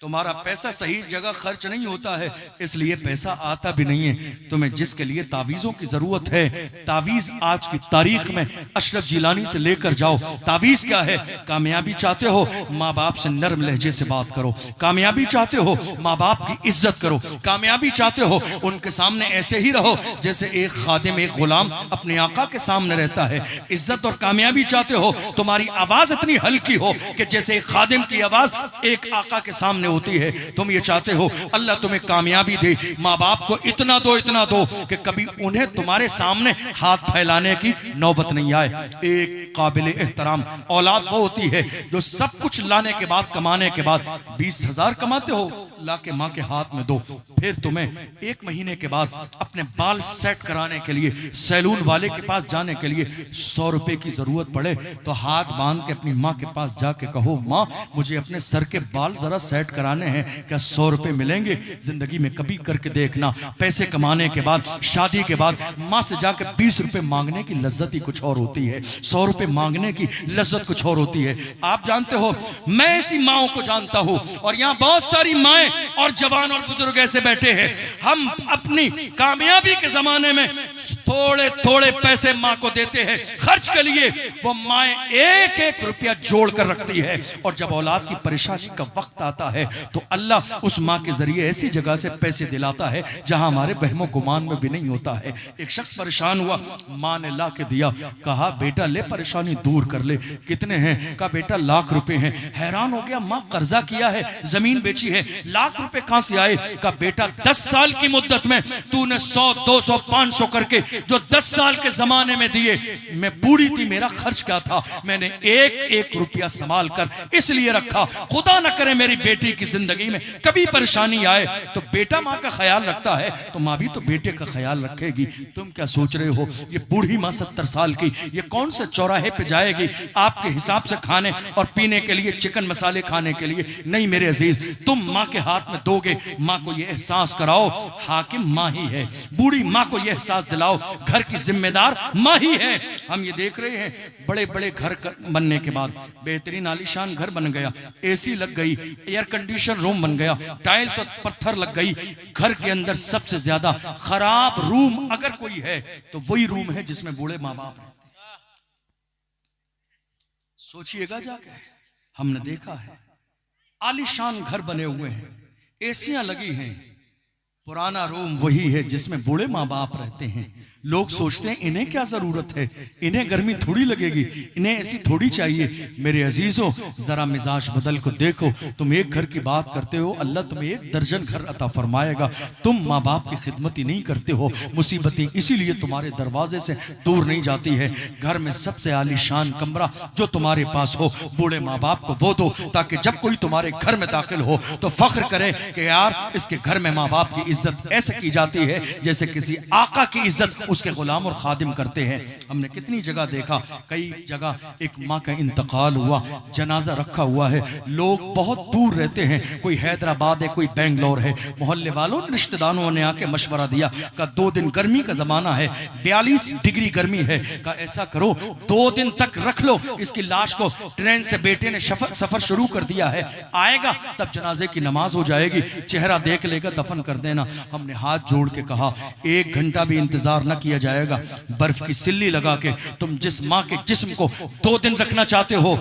तुम्हारा पैसा सही जगह खर्च नहीं होता है, इसलिए पैसा आता भी नहीं है। तुम्हें जिसके लिए तावीज़ों की जरूरत है, तावीज़ आज की तारीख में अशरफ जिलानी से लेकर जाओ। तावीज़ क्या है? कामयाबी चाहते हो, माँ बाप से नरम लहजे से बात करो। कामयाबी चाहते हो, माँ बाप की इज्जत करो। कामयाबी चाहते हो, उनके सामने ऐसे ही रहो जैसे एक खादिम, एक गुलाम अपने आका के सामने रहता है। इज्जत और कामयाबी चाहते हो, तुम्हारी आवाज इतनी हल्की हो कि जैसे एक खादिम की आवाज एक आका के सामने होती है। तुम ये चाहते हो अल्लाह तुम्हें कामयाबी दे, माँ बाप को इतना दो कि कभी उन्हें तुम्हारे सामने हाथ फैलाने की नौबत नहीं आए। एक काबिल एहतराम औलाद वो होती है जो सब कुछ लाने के बाद, कमाने के बाद 20,000 कमाते हो, ला के माँ के हाथ में दो, फिर तुम्हें 1 महीने के बाद अपने बाल सेट कराने के लिए सैलून वाले के पास जाने के लिए 100 रुपए की जरूरत पड़े तो हाथ बांध के अपनी माँ के पास जाके कहो, माँ मुझे अपने सर के बाल जरा सेट कराने हैं, क्या 100 रुपए मिलेंगे? जिंदगी में कभी करके देखना। पैसे कमाने के बाद, शादी के बाद माँ से जाकर 20 रुपए मांगने की लज्जत ही कुछ और होती है, 100 रुपए मांगने की लज्जत कुछ और होती है। आप जानते हो, मैं ऐसी माओं को जानता हूं और यहाँ बहुत सारी माएं और जवान और बुजुर्ग ऐसे बैठे हैं। हम अपनी कामयाबी के जमाने में थोड़े थोड़े पैसे माँ को देते हैं खर्च के लिए, वो माएं 1-1 रुपया जोड़ कर रखती है, और जब औलाद की परेशानी का वक्त आता है तो अल्लाह उस माँ के जरिए ऐसी जगह से पैसे दिलाता है जहां हमारे बहमो गुमान में भी नहीं होता है। एक शख्स परेशान हुआ, माँ ने ला के दिया, कहा बेटा ले परेशानी दूर कर ले। कितने हैं? कहा बेटा लाख रुपए हैं। हैरान हो गया, माँ कर्जा किया है, जमीन बेची है, लाख रुपए कहां से आए? कहा बेटा 10 साल की मुद्दत में तूने 100, 200, 500 करके जो 10 साल के जमाने में दिए, मैं बूढ़ी थी, मेरा खर्च क्या था, मैंने 1-1 रुपया संभाल कर इसलिए रखा, खुदा न करे मेरी बेटी की जिंदगी में कभी परेशानी आए तो बेटा माँ का ख्याल रखता है तो माँ भी तो बेटे का ख्याल रखेगी। तुम क्या सोच रहे हो ये बूढ़ी माँ 70 साल की, ये कौन से चौराहे पे जाएगी आपके हिसाब से खाने और पीने के लिए, चिकन मसाले खाने के लिए? नहीं मेरे अजीज, तुम माँ के हाथ में दोगे, माँ को ये एहसास कराओ हाकिम माँ ही है, बूढ़ी माँ को ये एहसास दिलाओ घर की जिम्मेदार माँ ही है। हम ये देख रहे हैं बड़े बड़े घर बनने के बाद, बेहतरीन आलीशान घर बन गया, एसी लग गई, एयर कंडीशन रूम बन गया, टाइल्स और पत्थर लग गई, घर के अंदर सबसे ज्यादा खराब रूम अगर कोई है तो वही रूम है जिसमें बूढ़े माँ बाप रहते हैं। सोचिएगा जाके, हमने देखा है आलीशान घर बने हुए हैं, एसियां लगी हैं, पुराना रूम वही है जिसमें बूढ़े माँ बाप रहते हैं। लोग सोचते हैं इन्हें क्या जरूरत है, इन्हें गर्मी थोड़ी लगेगी, इन्हें ऐसी थोड़ी चाहिए। मेरे अजीजों जरा मिजाज बदल को देखो, तुम एक घर की बात करते हो, अल्लाह तुम्हें 1 दर्जन घर अता फरमाएगा। तुम माँ बाप की खिदमत ही नहीं करते हो, मुसीबतें इसीलिए तुम्हारे दरवाजे से दूर नहीं जाती है। घर में सबसे आलीशान कमरा जो तुम्हारे पास हो, बूढ़े माँ बाप को वो दो, ताकि जब कोई तुम्हारे घर में दाखिल हो तो फख्र करे कि यार इसके घर में माँ बाप की इज्जत ऐसे की जाती है जैसे किसी आका की इज्जत उसके गुलाम और खादिम करते हैं। हमने कितनी जगह देखा, कई जगह एक माँ का इंतकाल हुआ, जनाजा रखा हुआ है, लोग बहुत दूर रहते हैं, कोई हैदराबाद है, कोई बेंगलोर है, मोहल्ले वालों रिश्तेदारों ने आके मशवरा दिया का 2 दिन गर्मी का जमाना है, 42 डिग्री गर्मी है, का ऐसा करो 2 दिन तक रख लो इसकी लाश को। ट्रेन से बेटे ने सफर शुरू कर दिया है, आएगा तब जनाजे की नमाज हो जाएगी, चेहरा देख लेगा, दफन कर देना। हमने हाथ जोड़ के कहा 1 घंटा भी इंतजार न किया जाएगा, बर्फ की सिल्ली लगा के तुम जिस माँ के जिस्म को 2 दिन रखना चाहते हो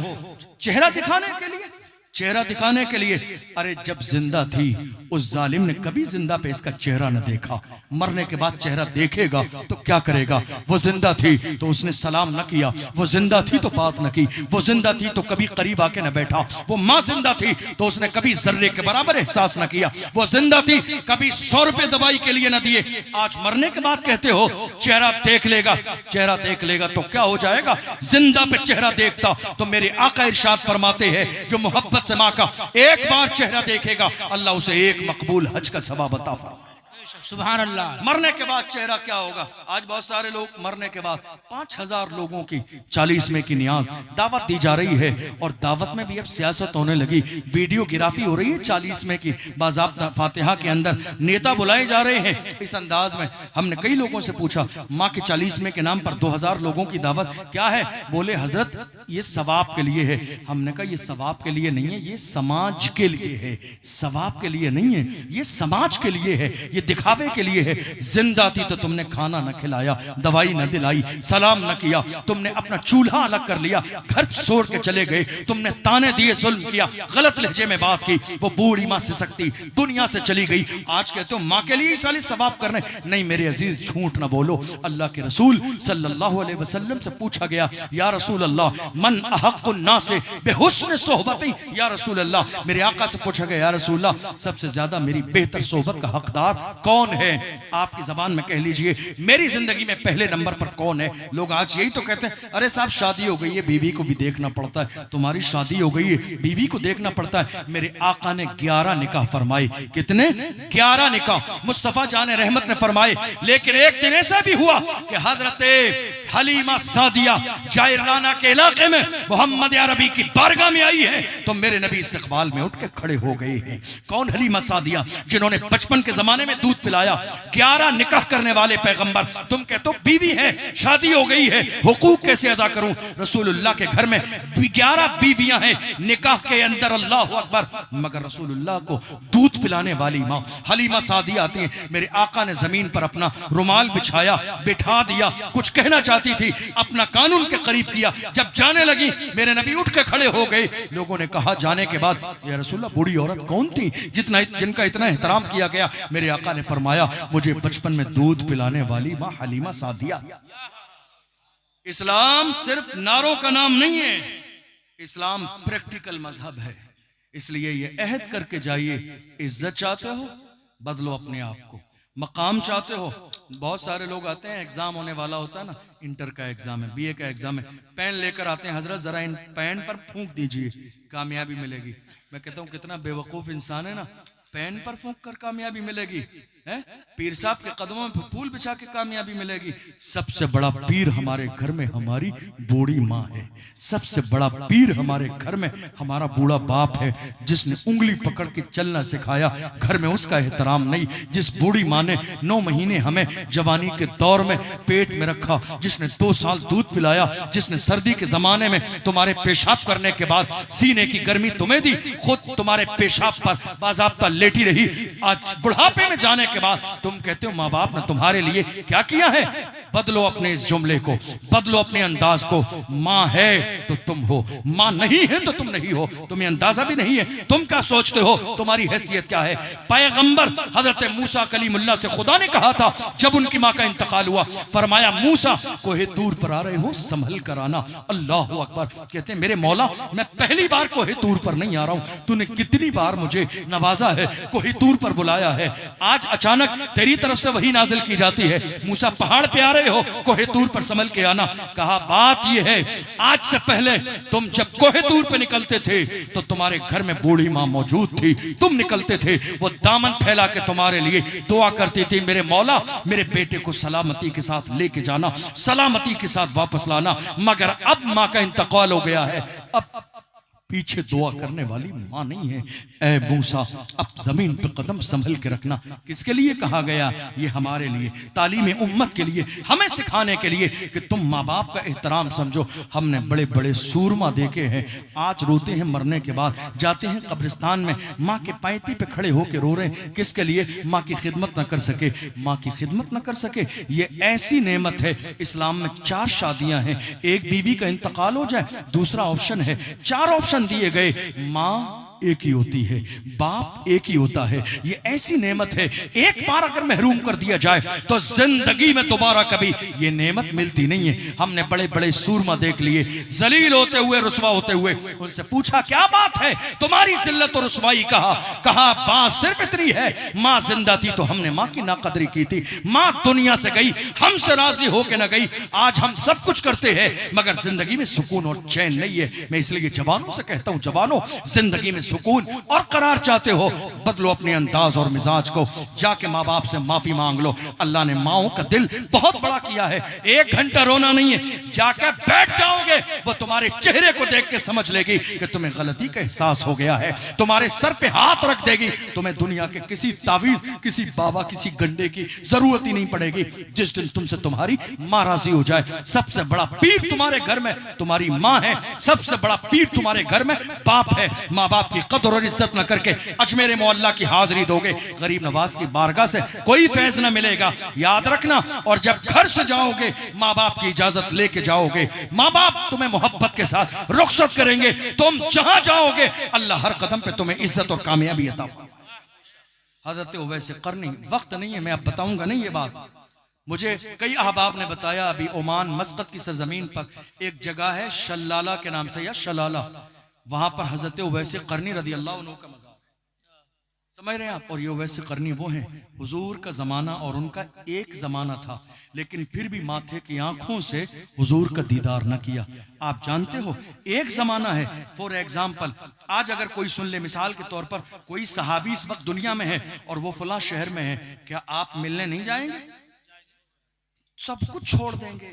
चेहरा दिखाने के लिए, चेहरा दिखाने के लिए। अरे जब जिंदा थी उस जालिम ने कभी जिंदा पे इसका चेहरा न देखा, मरने के बाद चेहरा देखेगा तो क्या करेगा। वो जिंदा थी तो उसने सलाम न किया, वो जिंदा थी तो बात न की, वो जिंदा थी तो कभी करीब आके न बैठा, वो माँ जिंदा थी तो उसने कभी जर्रे के बराबर एहसास न किया, वो जिंदा थी कभी 100 रुपए दवाई के लिए न दिए। आज मरने के बाद कहते हो चेहरा देख लेगा, चेहरा देख लेगा तो क्या हो जाएगा। जिंदा पे चेहरा देखता तो मेरे आका इरशाद फरमाते हैं जो मोहब्बत से माँ का एक बार चेहरा देखेगा अल्लाह उसे एक मकबूल हज का सवाब अता फरमाए। सुभान अल्लाह। मरने के बाद चेहरा क्या होगा। आज बहुत सारे लोग मरने के बाद 5000 लोगों की 40वें की नियाज दावत दी जा रही है और दावत में भी अब सियासत होने लगी, वीडियोग्राफी हो रही है 40वें की। बाज़ाब्ता फातिहा के अंदर नेता बुलाए जा रहे हैं इस अंदाज में। हमने कई लोगों से पूछा माँ के 40वें के नाम पर 2000 लोगों की दावत क्या है। बोले हजरत ये सवाब के लिए है। हमने कहा ये सवाब के लिए नहीं है, ये समाज के लिए है। सवाब के लिए नहीं है, ये समाज के लिए है, ये दिखावे के लिए है। जिंदा थी तो तुमने खाना न खिलाया, दवाई न दिलाई, सलाम न किया, तुमने अपना चूल्हा अलग कर लिया, घर छोड़ के चले गए, तुमने ताने दिए, जुल्म किया, गलत लहजे में बात की, वो बूढ़ी माँ सिसकती दुनिया से चली गई। आज कहते हो माँ के लिए साली सवाब करने। नहीं मेरे अजीज झूठ न बोलो। अल्लाह के रसूल सल्लल्लाहु अलैहि वसल्लम से पूछा गया या रसूल अल्लाह मन अहक्कुन नास बेहुस्न सोहबती। या रसूल अल्लाह मेरे आका से पूछा गया या रसूल अल्लाह सबसे ज्यादा मेरी बेहतर सोहबत का हकदार कौन है। आपकी जबान में कह लीजिए मेरी जिंदगी में पहले नंबर पर कौन है। लोग आज यही तो कहते हैं अरे साहब शादी हो गई है, बीवी को भी देखना पड़ता है। तुम्हारी शादी हो गई है, बीवी को देखना पड़ता है। मेरे आका ने 11 निकाह फरमाए। कितने? 11 निकाह मुस्तफा जाने रहमत ने फरमाए। लेकिन एक दिन ऐसा भी हुआ कि हजरत हलीमा सादिया जायराना के इलाके में मोहम्मद अरबी की बारगाह में आई है तो मेरे नबी इस्तकबाल में उठ के खड़े हो गए हैं। कौन? हलीमा सादिया, जिन्होंने बचपन के जमाने में दूध पिलाया। 11 निकाह करने वाले पैगंबर। तुम कहते हो बीवी है, शादी हो गई है, हुकूक कैसे अदा करूं। रसूलुल्लाह के घर में 11 बीवियां हैं निकाह के अंदर, अल्लाह अकबर। मगर रसूलुल्लाह को दूध पिलाने वाली माँ हलीमा सादिया आती है। मेरे आका ने जमीन पर अपना रुमाल बिछाया, बिठा दिया, कुछ कहना चाहती थी, अपना कानून के करीब किया। जब जाने लगी मेरे नबी उठ के खड़े हो गए। लोगों ने कहा जाने के बाद या रसूलल्लाह बूढ़ी औरत कौन थी जिनका इतना एहतराम किया गया। मेरे आका ने फरमाया मुझे बचपन में दूध पिलाने वाली माँ हलीमा सादिया। इस्लाम सिर्फ नारों का नाम नहीं है, इस्लाम प्रैक्टिकल मजहब है। इसलिए ये अहद करके जाइए, इज्जत चाहते हो बदलो अपने आप को, मकाम चाहते हो। बहुत सारे लोग आते हैं, एग्जाम होने वाला होता है ना, इंटर का एग्जाम है, बीए का एग्जाम है, पेन लेकर आते हैं, हजरत जरा इन पेन पर फूंक दीजिए कामयाबी मिलेगी। मैं कहता हूँ कितना बेवकूफ इंसान है ना, पेन पर फूंक कर कामयाबी मिलेगी है? पीर साहब के कदमों में फूल बिछा के कामयाबी मिलेगी। सबसे बड़ा पीर हमारे घर में हमारी बूढ़ी माँ है। सबसे बड़ा पीर हमारे घर में हमारा बूढ़ा बाप है, जिसने उंगली पकड़ के चलना सिखाया। घर में उसका एहतराम नहीं। जिस बूढ़ी माँ ने 9 महीने हमें जवानी के दौर में पेट में रखा, जिसने 2 साल दूध पिलाया, जिसने सर्दी के जमाने में तुम्हारे पेशाब करने के बाद सीने की गर्मी तुम्हें दी, खुद तुम्हारे पेशाब पर बाज़ाब्ता लेटी रही। आज बुढ़ापे में जाने के बाद तुम कहते हो माँ बाप ने तुम्हारे लिए क्या किया है। बदलो अपने इस जुमले को, बदलो अपने अंदाज को। माँ है तो तुम हो, माँ नहीं है तो तुम नहीं हो। तुम्हें अंदाजा भी नहीं है, तुम क्या सोचते हो, तुम्हारी हैसियत क्या है। पैगंबर हजरत मूसा कलीमुल्लाह से खुदा ने कहा था जब उनकी माँ का इंतकाल हुआ, फरमाया मूसा कोहे तूर पर आ रहे हो, संभल कर आना। अल्लाह अकबर। कहते हैं मेरे मौला मैं पहली बार कोहे तूर पर नहीं आ रहा हूँ, तूने कितनी बार मुझे नवाजा है, कोहे तूर पर बुलाया है। आज अचानक तेरी तरफ से वही नाजिल की जाती है, मूसा पहाड़ पे आ रहे हो, कोहे तूर पर संभल के आना। कहा बात यह है आज से पहले तुम जब कोहे तूर पे निकलते थे तो तुम्हारे घर में बूढ़ी माँ मौजूद थी। तुम निकलते थे, वो दामन फैला के तुम्हारे लिए दुआ करती थी, मेरे मौला मेरे बेटे को सलामती के साथ लेके जाना, सलामती के साथ वापस लाना। मगर अब माँ का इंतकाल हो गया है, अब पीछे दुआ करने वाली माँ नहीं है। ऐ मूसा अब जमीन पर कदम संभल के रखना। किसके लिए कहा गया? ये हमारे लिए, तालीम उम्मत के लिए, हमें सिखाने के लिए कि तुम माँ बाप का एहतराम समझो। हमने बड़े बड़े सूरमा देखे हैं, आज रोते हैं मरने के बाद, जाते हैं कब्रिस्तान में माँ के पैती पे खड़े होकर रो रहे हैं। किसके लिए? माँ की खिदमत न कर सके, माँ की खिदमत न कर सके। ये ऐसी नेमत है। इस्लाम में 4 शादियां हैं, एक बीवी का इंतकाल हो जाए, दूसरा ऑप्शन है, 4 ऑप्शन दिए गए, माँ एक ही होती है, बाप एक ही होता है। ये ऐसी नेमत है, एक बार अगर महरूम कर दिया जाए तो जिंदगी में दोबारा कभी ये नेमत मिलती नहीं है। हमने बड़े बड़े सूरमा देख लिए, जलील होते हुए, रुसवा होते हुए। उनसे पूछा क्या बात है तुम्हारी जिल्लत और रुसवाई? कहा बात सिर्फ इतनी है, माँ जिंदा थी तो हमने माँ की नाकदरी की थी, माँ दुनिया से गई, हमसे राजी होके ना गई। आज हम सब कुछ करते हैं मगर जिंदगी में सुकून और चैन नहीं है। मैं इसलिए जवानों से कहता हूं, जवानों जिंदगी में सुकून और करार चाहते हो, बदलो अपने अंदाज और मिजाज को, जाके माँ बाप से माफी मांग लो। अल्लाह ने माओ का दिल बहुत बड़ा किया है। 1 घंटा रोना नहीं है, जाकर बैठ जाओगे, वो तुम्हारे चेहरे को देख के समझ लेगी कि तुम्हें गलती का एहसास हो गया है, तुम्हारे सर पे हाथ रख देगी। तुम्हें दुनिया के किसी तावीज, किसी बाबा, किसी गंडे की जरूरत ही नहीं पड़ेगी। जिस दिन तुमसे तुम्हारी माँ राजी हो जाए, सबसे बड़ा पीर तुम्हारे घर में तुम्हारी माँ है, सबसे बड़ा पीर तुम्हारे घर में बाप है। माँ बाप की कदर और इज्जत न करके अजमेर मोहल्ला की हाजिरी दोगे, गरीब नवाज की बारगाह से कोई फैज न मिलेगा, याद रखना। और जब घर से जाओगे माँ बाप की इजाजत लेके जाओगे, माँ बाप तुम्हें मोहब्बत के साथ रुखसत करेंगे। तुम जहां जाओगे अल्लाह हर कदम पे तुम्हें इज्जत और कामयाबी अता फरमाएगा। हज़रत उवैस करनी, वक्त नहीं है, मैं अब बताऊंगा नहीं ये बात। मुझे कई अहबाब ने बताया, अभी ओमान मस्कत की सरजमीन पर एक जगह है शलाला के नाम से, या शलाला, वहां पर हजरत उवैस करनी रदी अल्लाह अन्हु का मज़ार, समझ रहे हैं आप। और ये उवैस करनी वो हैं, हुजूर का जमाना और उनका एक जमाना था, लेकिन फिर भी माथे की आंखों से हुजूर का दीदार न किया। आप जानते हो एक जमाना है। फॉर एग्जाम्पल आज अगर कोई सुन ले, मिसाल के तौर पर कोई सहाबी इस वक्त दुनिया में है और वो फला शहर में है, क्या आप मिलने नहीं जाएंगे? सब कुछ छोड़ देंगे,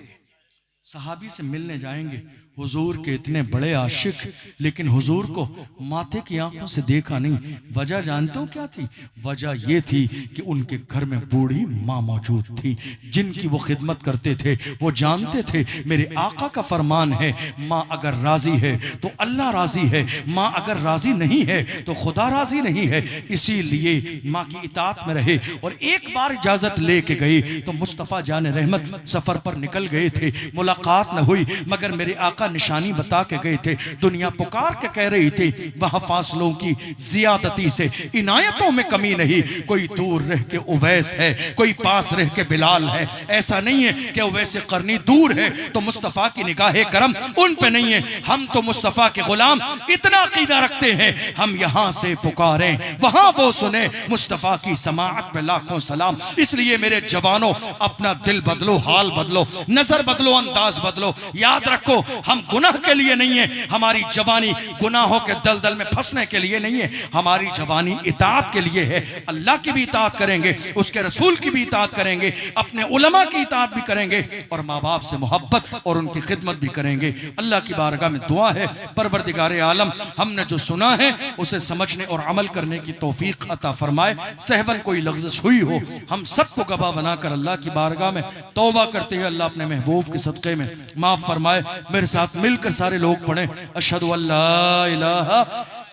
सहाबी से मिलने जाएंगे। हुजूर के इतने बड़े आशिक, लेकिन हुजूर को माथे की आंखों से देखा नहीं। वजह जानते हो क्या थी? वजह यह थी कि उनके घर में बूढ़ी माँ मौजूद थी, जिनकी वो खिदमत करते थे। वो जानते थे मेरे आका का फरमान है, माँ अगर राजी है तो अल्लाह राजी है, माँ अगर राजी नहीं है तो खुदा राजी नहीं है। इसीलिए माँ की इताअत में रहे। और एक बार इजाजत लेके गए तो मुस्तफ़ा जान रहमत सफर पर निकल गए थे, मुलाकात न हुई, मगर मेरे आका निशानी बता के गए थे। दुनिया पुकार के कह रही थी वहां फासलों की जियादती से इनायतों में कमी नहीं। कोई दूर रह के उवैस है, कोई पास रह के बिलाल है। ऐसा नहीं है कि उवैस करनी दूर है तो मुस्तफ़ा की निगाहे करम उन पे नहीं है। हम तो मुस्तफ़ा के गुलाम इतना अकीदा रखते हैं, हम यहां से पुकारें वहां वो सुने। मुस्तफ़ा की समाअत में लाखों सलाम। इसलिए मेरे जवानों, अपना दिल बदलो, हाल बदलो, नजर बदलो, अंदाज बदलो। याद रखो हम गुनाह के लिए नहीं है, हमारी जवानी गुनाहों के दलदल में फंसने के लिए नहीं है, हमारी जवानी इताअत के लिए है। अल्लाह की भी इताअत करेंगे, उसके रसूल की भी इताअत करेंगे, अपने उलमा की इताअत भी करेंगे और माँ बाप से मोहब्बत और उनकी खिदमत भी करेंगे। अल्लाह की बारगाह में दुआ है, परवरदिगार आलम हमने जो सुना है उसे समझने और अमल करने की तौफीक अता फरमाए। सहवन कोई लग़्ज़िश हुई हो, हम सबको गवाह बनाकर अल्लाह की बारगाह में तौबा करते हैं, अल्लाह अपने महबूब के सदक़े में माफ़ फरमाए। मेरे साथ मिलकर सारे लोग पढ़ें, अशहदु अल्ला इलाहा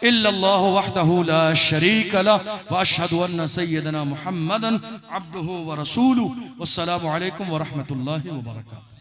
इल्लल्लाहु वहदहु ला शरीक लह व अशहदु अन्न सय्यदना मुहम्मदन अब्दुहु व रसूलुहु। वस्सलामु अलैकुम व रहमतुल्लाहि व बरकातुहू।